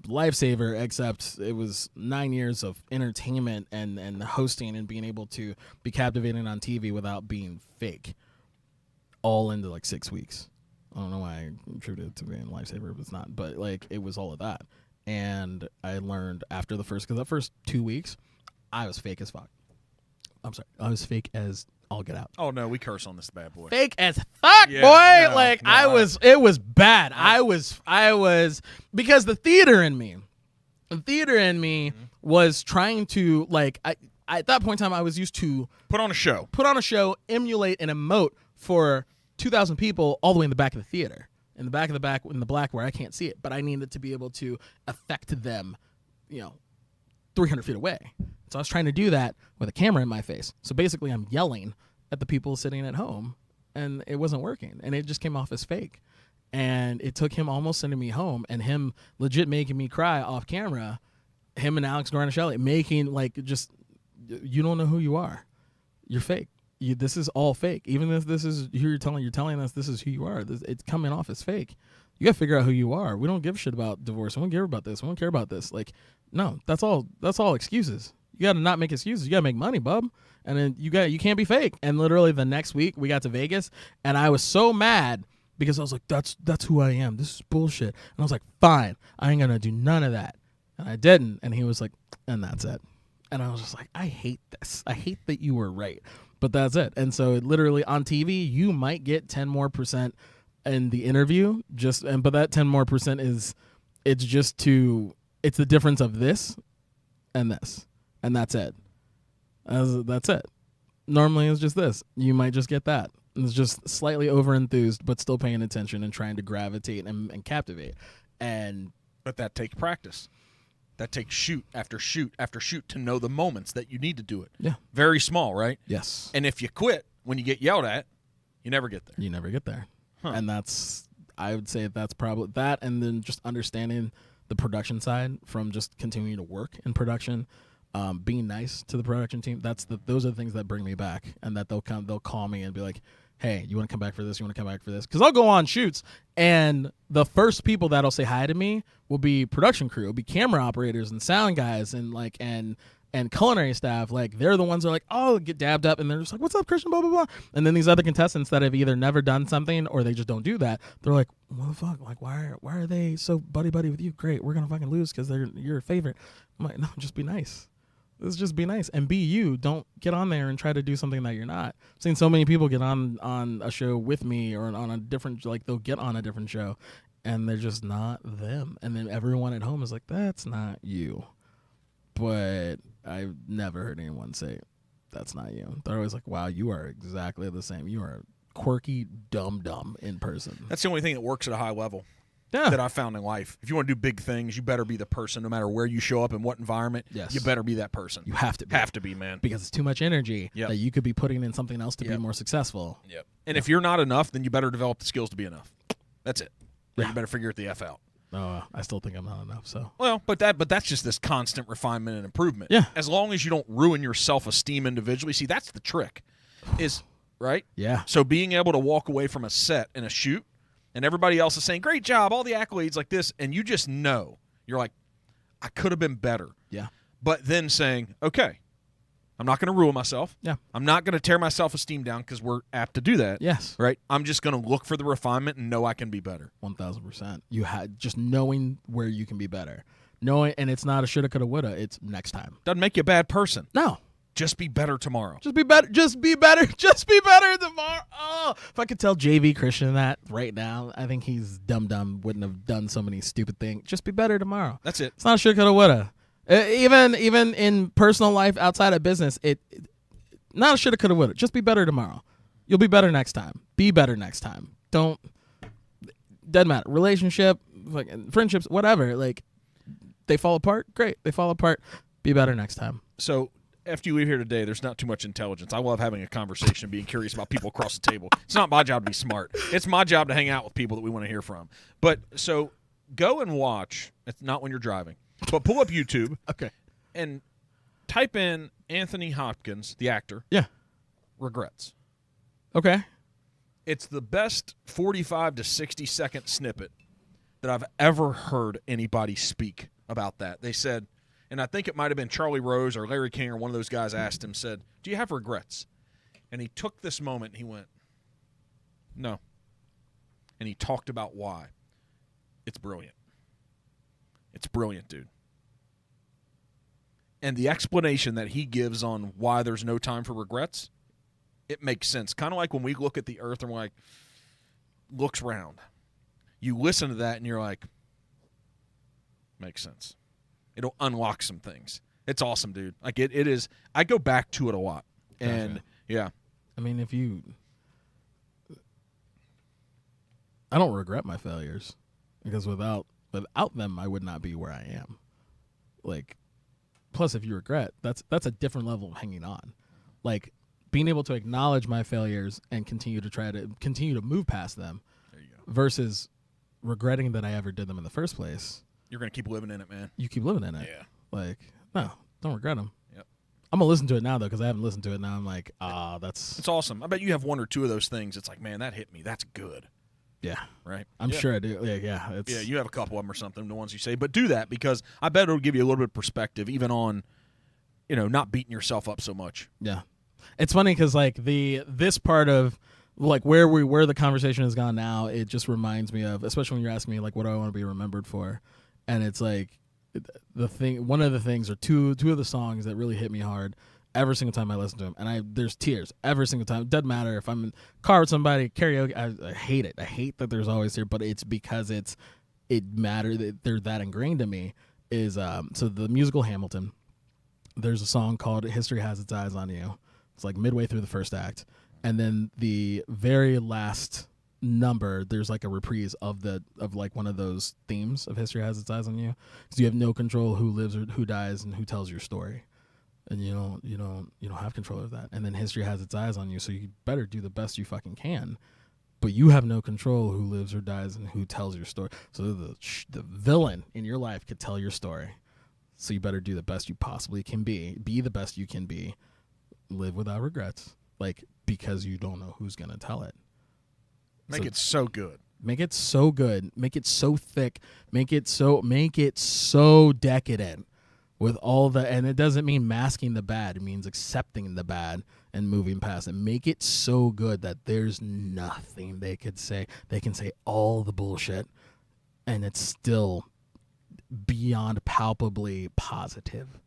lifesaver, except it was 9 years of entertainment and hosting and being able to be captivating on TV without being fake. All into like 6 weeks. I don't know why I attributed it to being a lifesaver if it's not, but like it was all of that. And I learned after because that first 2 weeks, I was fake as fuck. I'm sorry. I was fake as all get out. Oh, no, we curse on this bad boy. Fake as fuck, Yeah, boy. no, It was bad. I was, because the theater in me was trying to, like, at that point in time, I was used to Put on a show, emulate and emote for 2,000 people all the way in the back of the theater. In the back, in the black where I can't see it, but I needed to be able to affect them, 300 feet away. So I was trying to do that with a camera in my face. So basically I'm yelling at the people sitting at home, and it wasn't working, and it just came off as fake. And it took him almost sending me home, and him legit making me cry off camera, him and Alex Garnishelli making, like, just, you don't know who you are. You're fake. This is all fake. Even if this is who you're telling us this is who you are. It's coming off as fake. You gotta figure out who you are. We don't give a shit about divorce. We don't care about this. We don't care about this. Like, no, that's all excuses. You gotta not make excuses. You gotta make money, bub. And then you can't be fake. And literally the next week we got to Vegas, and I was so mad because I was like, that's who I am. This is bullshit. And I was like, fine, I ain't gonna do none of that. And I didn't. And he was like, and that's it. And I was just like, I hate this. I hate that you were right. But that's it. And so literally on TV, you might get 10% more in the interview. But that 10% more is, it's the difference of this and this. And that's it. That's it. Normally it's just this. You might just get that. It's just slightly over enthused, but still paying attention and trying to gravitate and captivate. But that takes practice. That takes shoot after shoot after shoot to know the moments that you need to do it. Yeah. Very small, right? Yes. And if you quit when you get yelled at, you never get there. You never get there. Huh. And I would say that's probably that, and then just understanding the production side from just continuing to work in production, being nice to the production team. Those are the things that bring me back, and that they'll call me and be like, hey, you want to come back for this? You want to come back for this? Because I'll go on shoots, and the first people that'll say hi to me will be production crew, will be camera operators and sound guys and culinary staff. Like, they're the ones that are like, oh, get dabbed up, and they're just like, what's up, Christian, blah, blah, blah. And then these other contestants that have either never done something or they just don't do that, they're like, what the fuck? Like, why are they so buddy-buddy with you? Great, we're going to fucking lose because you're a favorite. I'm like, no, just be nice. Let's just be nice and be you. Don't get on there and try to do something that you're not. I've seen so many people get on a show with me or on a different, like they'll get on a different show and they're just not them. And then everyone at home is like, that's not you. But I've never heard anyone say, that's not you. They're always like, wow, you are exactly the same. You are quirky, dumb in person. That's the only thing that works at a high level. Yeah. That I found in life. If you want to do big things, you better be the person no matter where you show up and what environment. Yes. You better be that person. You have to be. Have to be, man. Because it's too much energy that you could be putting in something else to be more successful. Yep. And if you're not enough, then you better develop the skills to be enough. That's it. Then you better figure it the F out. Oh, I still think I'm not enough. So well, but that's just this constant refinement and improvement. Yeah. As long as you don't ruin your self-esteem individually. See, that's the trick. Is right? Yeah. So being able to walk away from a set and a shoot and everybody else is saying, great job, all the accolades like this, and you just know. You're like, I could have been better. Yeah. But then saying, okay, I'm not going to ruin myself. Yeah. I'm not going to tear my self-esteem down because we're apt to do that. Yes. Right? I'm just going to look for the refinement and know I can be better. 1,000%. You had just knowing where you can be better. Knowing, and it's not a shoulda, coulda, woulda. It's next time. Doesn't make you a bad person. No. Just be better tomorrow. Just be better. Just be better. Just be better tomorrow. Oh, if I could tell JV Christian that right now, I think he's dumb. Wouldn't have done so many stupid things. Just be better tomorrow. That's it. It's not a shoulda, coulda, woulda. Even in personal life outside of business, it not a shoulda, coulda, woulda. Just be better tomorrow. You'll be better next time. Be better next time. Doesn't matter. Relationship, fucking friendships, whatever. Like they fall apart. Great. They fall apart. Be better next time. So after you leave here today, there's not too much intelligence. I love having a conversation and being curious about people across the table. It's not my job to be smart. It's my job to hang out with people that we want to hear from. But so go and watch. It's not when you're driving, but pull up YouTube. Okay. And type in Anthony Hopkins, the actor. Yeah. Regrets. Okay. It's the best 45 to 60-second snippet that I've ever heard anybody speak about that. They said, and I think it might have been Charlie Rose or Larry King or one of those guys asked him, said, do you have regrets? And he took this moment and he went, no. And he talked about why. It's brilliant. It's brilliant, dude. And the explanation that he gives on why there's no time for regrets, it makes sense. Kind of like when we look at the earth and we're like, looks round. You listen to that and you're like, makes sense. It'll unlock some things. It's awesome, dude. Like it is. I go back to it a lot. And Gotcha. yeah. I mean, I don't regret my failures because without them, I would not be where I am. Like, plus if you regret, that's a different level of hanging on. Like being able to acknowledge my failures and continue to move past them. There you go. Versus regretting that I ever did them in the first place. You're going to keep living in it, man. You keep living in it. Yeah. Like, no, don't regret them. Yep. I'm going to listen to it now, though, because I haven't listened to it now. I'm like, that's... It's awesome. I bet you have one or two of those things. It's like, man, that hit me. That's good. Yeah. Right? I'm sure I do. Yeah. It's... Yeah, you have a couple of them or something, the ones you say. But do that because I bet it'll give you a little bit of perspective, even on, not beating yourself up so much. Yeah. It's funny because, like, this part of... like where the conversation has gone now, it just reminds me of, especially when you're asking me like what do I want to be remembered for, and it's like one of the things or two of the songs that really hit me hard every single time I listen to them, and there's tears every single time. It doesn't matter if I'm in the car with somebody, karaoke. I hate it. I hate that there's always tears, but it's because it matters that they're that ingrained in me. Is so the musical Hamilton. There's a song called "History Has Its Eyes on You." It's like midway through the first act. And then the very last number, there's like a reprise of like one of those themes of History Has Its Eyes on You. Because you have no control who lives or who dies and who tells your story. And you don't have control of that. And then history has its eyes on you, so you better do the best you fucking can. But you have no control who lives or dies and who tells your story. So the villain in your life could tell your story. So you better do the best you possibly can be. Be the best you can be. Live without regrets. Like, because you don't know who's going to tell it. Make it so good. Make it so good. Make it so thick. Make it so decadent with all the, and it doesn't mean masking the bad. It means accepting the bad and moving past it. Make it so good that there's nothing they could say. They can say all the bullshit and it's still beyond palpably positive.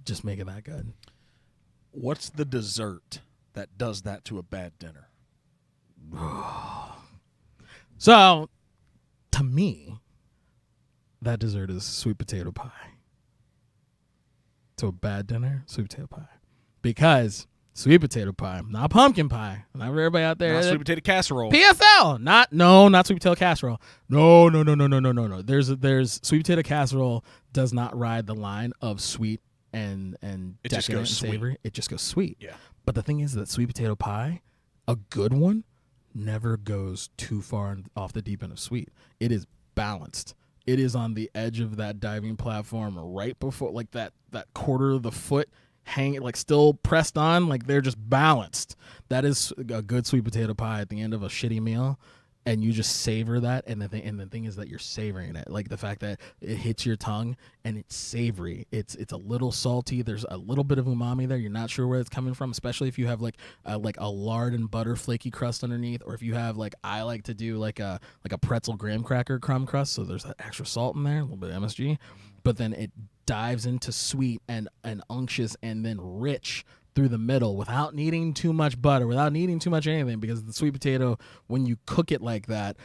just make it that good. What's the dessert that does that to a bad dinner? So, to me, that dessert is sweet potato pie. To a bad dinner, sweet potato pie. Because sweet potato pie, not pumpkin pie. Not for everybody out there. Not sweet potato casserole. PSL, not sweet potato casserole. No. There's sweet potato casserole does not ride the line of sweet and It just decadent goes and savory. It just goes sweet. Yeah. But the thing is that sweet potato pie, a good one, never goes too far off the deep end of sweet. It is balanced. It is on the edge of that diving platform right before, like that quarter of the foot hang, like still pressed on, like they're just balanced. That is a good sweet potato pie at the end of a shitty meal, and you just savor that. And the thing is that you're savoring it, like the fact that it hits your tongue and it's savory. It's a little salty. There's a little bit of umami there. You're not sure where it's coming from, especially if you have like a lard and butter flaky crust underneath, or if you have like I like to do like a pretzel graham cracker crumb crust. So there's that extra salt in there, a little bit of MSG, but then it dives into sweet and unctuous and then rich through the middle without needing too much butter, without needing too much anything, because the sweet potato, when you cook it like that,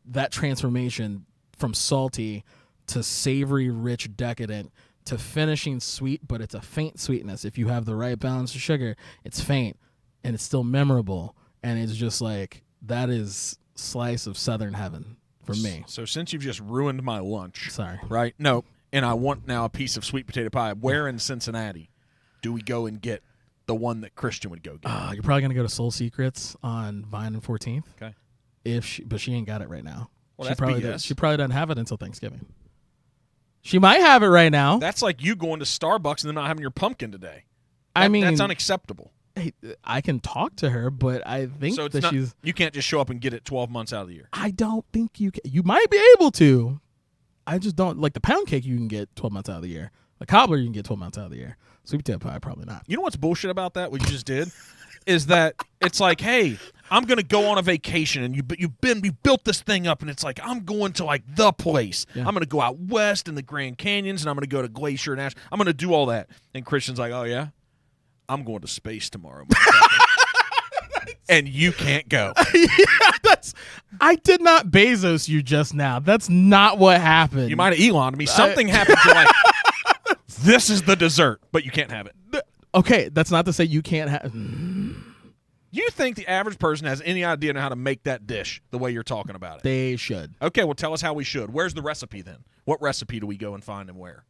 that transformation from salty to savory, rich, decadent to finishing sweet, but it's a faint sweetness. If you have the right balance of sugar, it's faint and it's still memorable, and it's just like that is slice of Southern heaven for me. So since you've just ruined my lunch, Sorry. right? No, and I want now a piece of sweet potato pie. Where in Cincinnati do we go and get the one that Christian would go get? You're probably gonna go to Soul Secrets on Vine and 14th. Okay. But she ain't got it right now. Well, she that's probably BS. she probably doesn't have it until Thanksgiving. She might have it right now. That's like you going to Starbucks and then not having your pumpkin today. I mean, that's unacceptable. Hey, I can talk to her, but I think So it's that not, she's. you can't just show up and get it 12 months out of the year. I don't think you can. You might be able to. I just don't like the pound cake. You can get 12 months out of the year. The cobbler you can get 12 months out of the year. Sweet potato pie probably not. You know what's bullshit about that? What you just did is that it's like, hey, I'm gonna go on a vacation, and you built this thing up, and it's like I'm going to like the place. Yeah. I'm gonna go out west in the Grand Canyons, and I'm gonna go to Glacier and Ash. I'm gonna do all that. And Christian's like, oh yeah, I'm going to space tomorrow, and you can't go. Yeah, I did not Bezos you just now. That's not what happened. You might have Elon me. Something happened. You're like, this is the dessert, but you can't have it. Okay, that's not to say you can't have. You think the average person has any idea on how to make that dish the way you're talking about it? They should. Okay, well, tell us how we should. Where's the recipe then? What recipe do we go and find and where?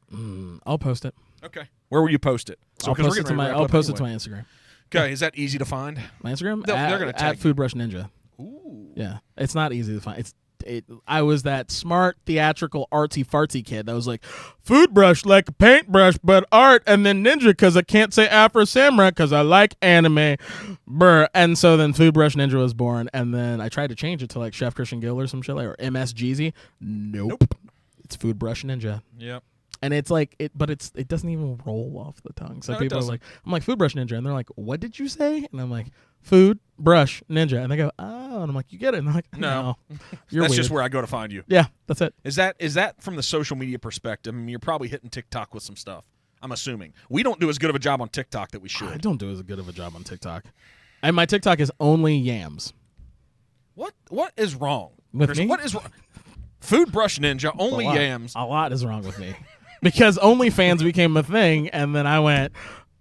I'll post it. Okay. Where will you post it? I'll post it to my Instagram. Okay, is that easy to find? My Instagram? They're going to tag at Foodbrush Ninja. Ooh. Yeah, it's not easy to find. I was that smart, theatrical, artsy-fartsy kid that was like, food brush like a paintbrush, but art, and then ninja because I can't say Afro Samurai because I like anime. Brr. And so then Food Brush Ninja was born, and then I tried to change it to like Chef Christian Gill or some shit, like, or MS Jeezy. Nope. It's Food Brush Ninja. Yep. And it's like it doesn't even roll off the tongue. So No, people it are doesn't. like, I'm like, Food Brush Ninja, and they're like, what did you say? And I'm like, Food Brush Ninja, and they go, oh, and I'm like, you get it? And I'm like, No. you're That's weird. just where I go to find you. Yeah, that's it. Is that from the social media perspective? I mean, you're probably hitting TikTok with some stuff, I'm assuming. We don't do as good of a job on TikTok that we should. I don't do as good of a job on TikTok, and my TikTok is only yams. What is wrong? With Christian? me? What is wrong? Food Brush Ninja, only yams. A lot is wrong with me because OnlyFans became a thing, and then I went,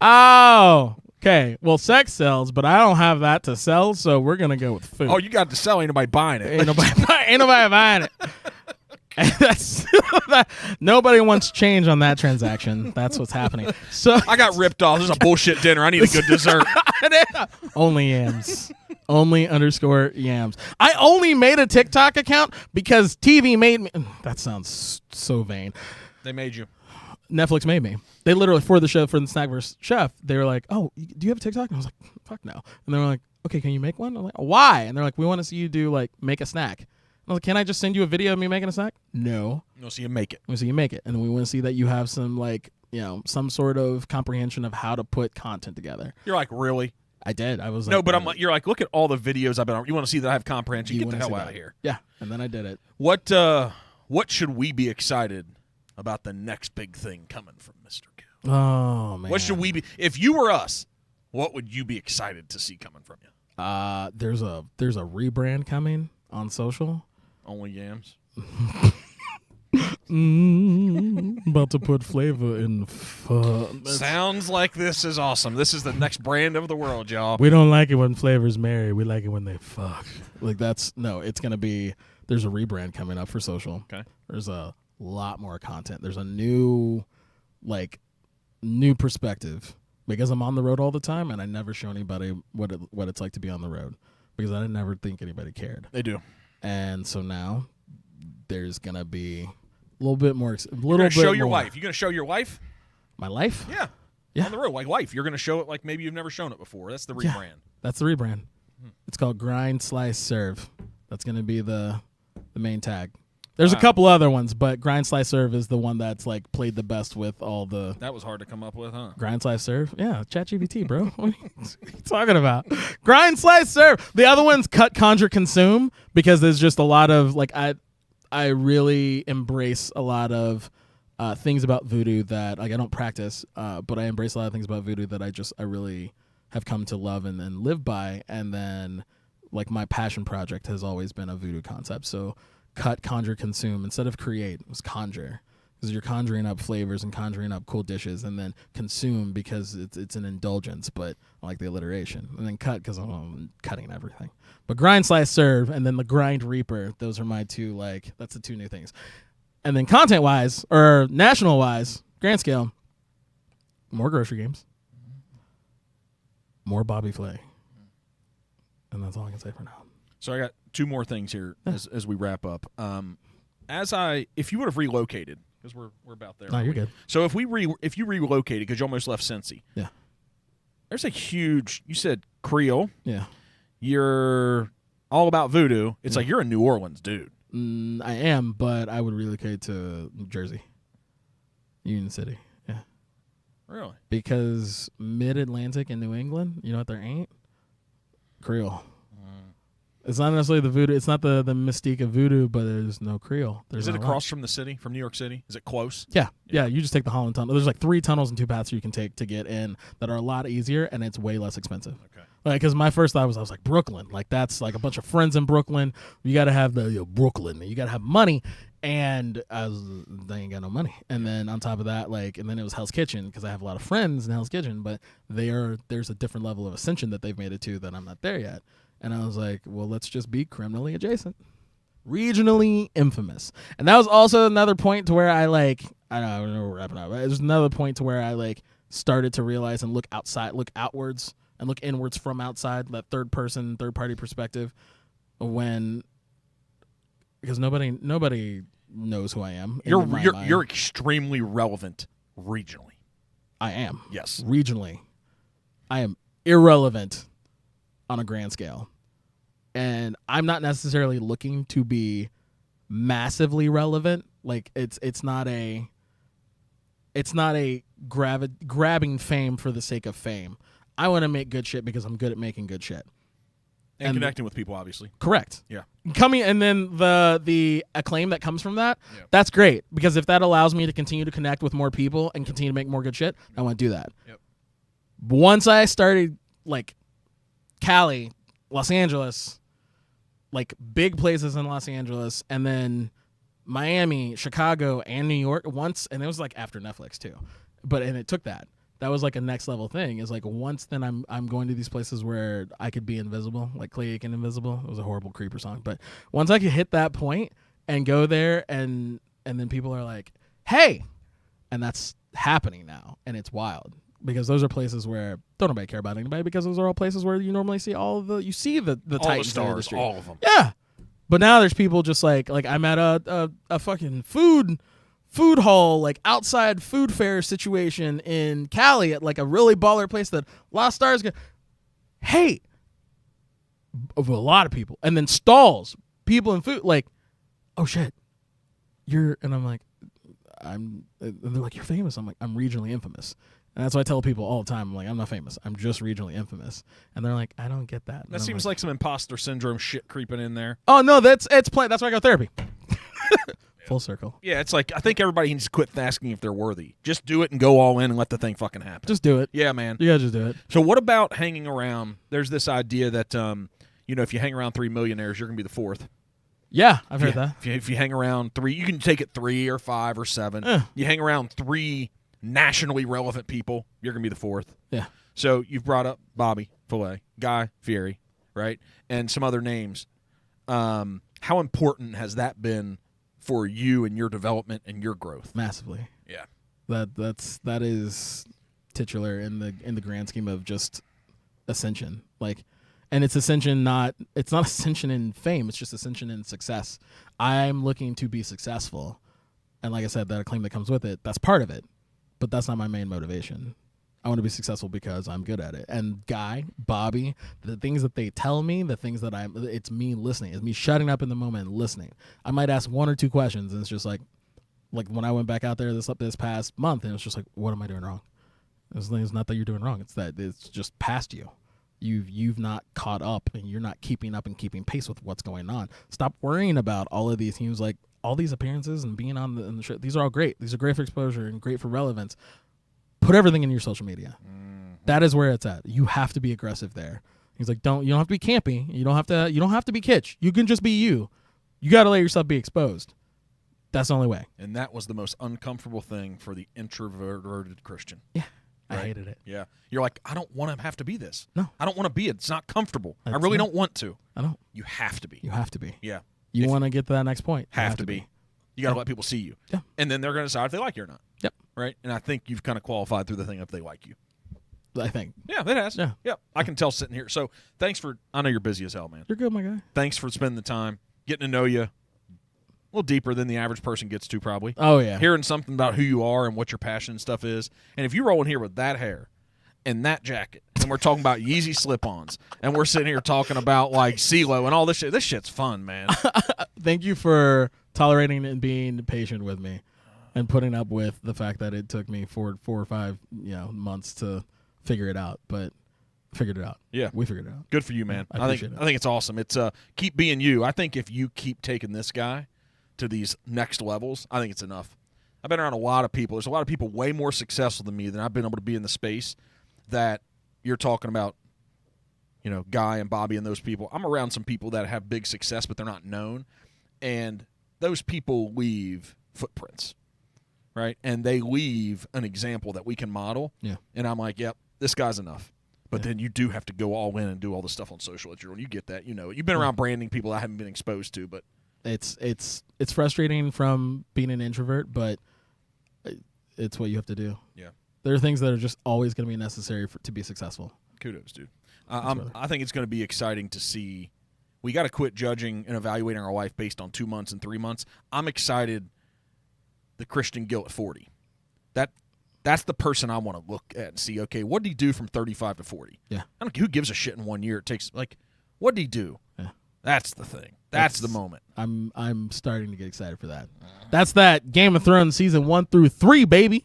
oh. Okay, well, sex sells, but I don't have that to sell, so we're gonna go with food. Oh, you got to sell. Ain't nobody buying it. Ain't nobody buying it. And that's nobody wants change on that transaction. That's what's happening. So I got ripped off. This is a bullshit dinner. I need a good dessert. only yams. Only _ yams. I only made a TikTok account because TV made me. That sounds so vain. They made you. Netflix made me. They literally, for the show, for the Snack vs. Chef, they were like, oh, do you have a TikTok? And I was like, fuck no. And they were like, okay, can you make one? I'm like, why? And they're like, we want to see you do, like, make a snack. I was like, can I just send you a video of me making a snack? No. No, so you make it. We want to see you make it. And then we want to see that you have some, like, you know, some sort of comprehension of how to put content together. You're like, really? I did. I was like, No, but you're like, look at all the videos I've been on. You want to see that I have comprehension? Get the hell out of here. Yeah. And then I did it. What should we be excited about the next big thing coming from Mr. Gill? Oh man. What should we be? If you were us, what would you be excited to see coming from you? There's a rebrand coming on social. Only yams. About to put flavor in fun. Sounds like this is awesome. This is the next brand of the world, y'all. We don't like it when flavors marry. We like it when they fuck. It's gonna be. There's a rebrand coming up for social. Okay. There's a lot more content. There's a new perspective because I'm on the road all the time and I never show anybody what it's like to be on the road because I never think anybody cared. They do. And so now there's gonna be a little bit more. You're gonna show your wife. You gonna show your wife? My life? Yeah. On the road, like wife. You're gonna show it like maybe you've never shown it before. That's the rebrand. Yeah, that's the rebrand. It's called Grind, Slice, Serve. That's gonna be the main tag. There's a couple other ones, but Grind, Slice, Serve is the one that's like played the best with all the. That was hard to come up with, huh? Grind, Slice, Serve. Yeah, ChatGPT, bro. What are you talking about? Grind, Slice, Serve. The other one's Cut, Conjure, Consume because there's just a lot of like I really embrace a lot of things about voodoo that like I don't practice, but I embrace a lot of things about voodoo that I really have come to love and then live by. And then like my passion project has always been a voodoo concept. So cut, conjure, consume instead of create, it was conjure because you're conjuring up flavors and conjuring up cool dishes, and then consume because it's an indulgence, but I like the alliteration, and then cut because I'm cutting everything. But grind, slice, serve, and then the grind reaper. Those are my two, that's the two new things. And then content-wise, or national-wise, grand scale, more grocery games, more Bobby Flay. And that's all I can say for now. So I got two more things here as we wrap up. If you would have relocated, because we're about there. No, you're good. So if you relocated, because you almost left Cincy. Yeah. There's a huge, you said Creole. Yeah. You're all about voodoo. It's like you're a New Orleans dude. I am, but I would relocate to New Jersey, Union City. Yeah. Really? Because Mid-Atlantic and New England, you know what there ain't? Creole. It's not necessarily the voodoo. It's not the mystique of voodoo, but there's no Creole. Is it across from the city, from New York City? Is it close? Yeah. You just take the Holland Tunnel. There's like 3 tunnels and 2 paths you can take to get in that are a lot easier, and it's way less expensive. Okay. Because my first thought I was like, Brooklyn. Like, that's like a bunch of friends in Brooklyn. You got to have Brooklyn. You got to have money. And they ain't got no money. And then on top of that, and then it was Hell's Kitchen because I have a lot of friends in Hell's Kitchen, but there's a different level of ascension that they've made it to that I'm not there yet. And I was like, well, let's just be criminally adjacent. Regionally infamous. And that was also another point to where I don't know, we're wrapping up. There's another point to where I started to realize and look outwards and look inwards from outside, that third party perspective because nobody knows who I am. You're extremely relevant regionally. I am. Yes. Regionally. I am irrelevant on a grand scale. And I'm not necessarily looking to be massively relevant. It's not a grabbing fame for the sake of fame. I want to make good shit because I'm good at making good shit. And connecting with people, obviously. Correct. Yeah. And then the acclaim that comes from that, that's great. Because if that allows me to continue to connect with more people and continue to make more good shit, I want to do that. Yep. Once I started, Cali, Los Angeles, big places in Los Angeles, and then Miami, Chicago, and New York and it was after Netflix too. And it took that. That was a next level thing. Is once then I'm going to these places where I could be invisible, like Clay Aiken Invisible. It was a horrible Creeper song, but once I could hit that point and go there, and then people are like, "Hey," and that's happening now, and it's wild because those are places where don't nobody care about anybody because those are all places where you normally see the titans stars, in the industry. all of them. Yeah, but now there's people just like I'm at a fucking food hall, outside food fair situation in Cali at a really baller place that a lot of stars go, hey, of a lot of people. And then stalls, people in food, oh shit, and I'm like, and they're like, you're famous. I'm like, I'm regionally infamous. And that's what I tell people all the time. I'm like, I'm not famous. I'm just regionally infamous. And they're like, I don't get that. And that seems like some imposter syndrome shit creeping in there. Oh no, it's plain. That's why I got therapy. Full circle. Yeah, it's like I think everybody needs to quit asking if they're worthy. Just do it and go all in and let the thing fucking happen. Just do it. Yeah, man. You gotta just do it. So what about hanging around? There's this idea that if you hang around 3 millionaires, you're gonna be the fourth. Yeah, I've heard that. If you hang around 3, you can take it 3 or 5 or 7. You hang around 3 nationally relevant people, you're gonna be the fourth. Yeah. So you've brought up Bobby Flay, Guy Fieri, right, and some other names. How important has that been for you and your development and your growth? Massively. Yeah. That is titular in the grand scheme of just ascension. Like, and it's ascension it's not ascension in fame, it's just ascension in success. I'm looking to be successful. And like I said, that acclaim that comes with it, that's part of it. But that's not my main motivation. I want to be successful because I'm good at it. And Guy, Bobby, the things that they tell me, the things that it's me listening. It's me shutting up in the moment and listening. I might ask 1 or 2 questions, and it's just like when I went back out there this past month, and it was just like, what am I doing wrong? It's not that you're doing wrong. It's that it's just past you. You've not caught up, and you're not keeping up and keeping pace with what's going on. Stop worrying about all of these teams, like all these appearances and being on the show. These are all great. These are great for exposure and great for relevance. Put everything in your social media. That is where it's at. You have to be aggressive there. He's like, you don't have to be campy. You don't have to be kitsch. You can just be you. You got to let yourself be exposed. That's the only way. And that was the most uncomfortable thing for the introverted Christian. Yeah. Right? I hated it. Yeah. You're like, I don't want to have to be this. No. I don't want to be it. It's not comfortable. I really don't want to. I don't. You have to be. You have to be. Yeah. You want to get to that next point. Have to be. You got to let people see you. Yeah. And then they're going to decide if they like you or not. Yep. Right? And I think you've kind of qualified through the thing if they like you. I think. Yeah, it has. Yeah. Yeah. I can tell sitting here. So thanks I know you're busy as hell, man. You're good, my guy. Thanks for spending the time, getting to know you a little deeper than the average person gets to probably. Oh, yeah. Hearing something about who you are and what your passion and stuff is. And if you roll in here with that hair and that jacket, and we're talking about Yeezy slip-ons, and we're sitting here talking about like CeeLo and all this shit, this shit's fun, man. Thank you for tolerating and being patient with me and putting up with the fact that it took me 4 or 5 months to figure it out, but figured it out. Yeah. We figured it out. Good for you, man. I think it's awesome. It's keep being you. I think if you keep taking this guy to these next levels, I think it's enough. I've been around a lot of people. There's a lot of people way more successful than me than I've been able to be in the space that you're talking about, Guy and Bobby and those people. I'm around some people that have big success, but they're not known. And those people leave footprints, right? And they leave an example that we can model. Yeah. And I'm like, yep, this guy's enough. But then you do have to go all in and do all the stuff on social that you're on. You get that. You know it. You've been around branding people I haven't been exposed to, but It's frustrating from being an introvert, but it's what you have to do. Yeah. There are things that are just always going to be necessary to be successful. Kudos, dude. I think it's going to be exciting to see. We got to quit judging and evaluating our life based on 2 months and 3 months. I'm excited. The Christian Gill at 40. That's the person I want to look at and see. Okay, what did he do from 35 to 40? Yeah. I don't care who gives a shit in 1 year. It takes what did he do? Yeah. That's the thing. That's the moment. I'm starting to get excited for that. That's that Game of Thrones season 1 through 3, baby.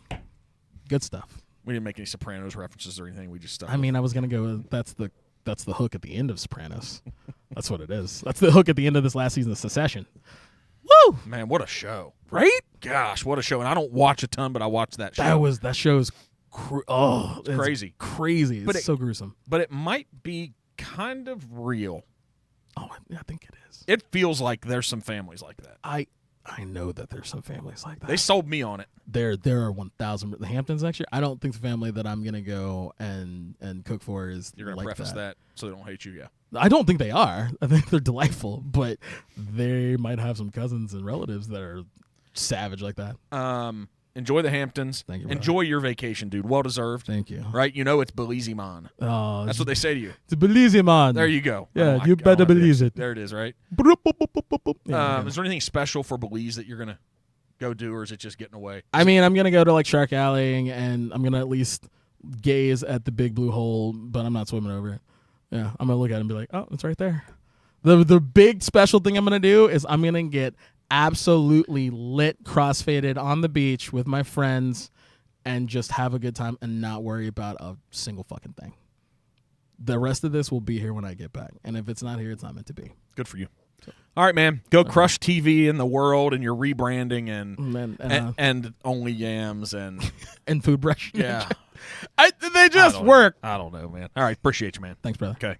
Good stuff. We didn't make any Sopranos references or anything. We just stuck. I mean, I was gonna go with that's the hook at the end of Sopranos. That's what it is. That's the hook at the end of this last season of Succession. Woo! Man, what a show. Right? Gosh, what a show. And I don't watch a ton, but I watched that show. That show is it's crazy. Crazy. It's so gruesome. But it might be kind of real. Oh, I think it is. It feels like there's some families like that. I know that there's some families like that. They sold me on it. There are 1,000. The Hamptons next year. I don't think the family that I'm gonna go and cook for is. You're gonna like preface that so they don't hate you, yeah. I don't think they are. I think they're delightful, but they might have some cousins and relatives that are savage like that. Enjoy the Hamptons. Thank you, brother. Enjoy your vacation, dude. Well deserved. Thank you. Right? You know it's Belize man. Oh, That's what they say to you. it's Belize, man. There you go. Yeah, Oh my you God. better believe it. There it is, right? Yeah, Is there anything special for Belize that you're gonna go do, or is it just getting away? I mean, I'm gonna go to like Shark Alley, and I'm gonna at least gaze at the big blue hole, but I'm not swimming over it. Yeah, I'm gonna look at it and be like, oh, it's right there. The big special thing I'm gonna do is I'm gonna get absolutely lit, crossfaded on the beach with my friends, and just have a good time and not worry about a single fucking thing. The rest of this will be here when I get back, and if it's not here, it's not meant to be. Good for you. All right, man. Go crush TV in the world and your rebranding and only yams and and food brush. yeah. They just work. I don't know, man. All right, appreciate you, man. Thanks, brother. Okay.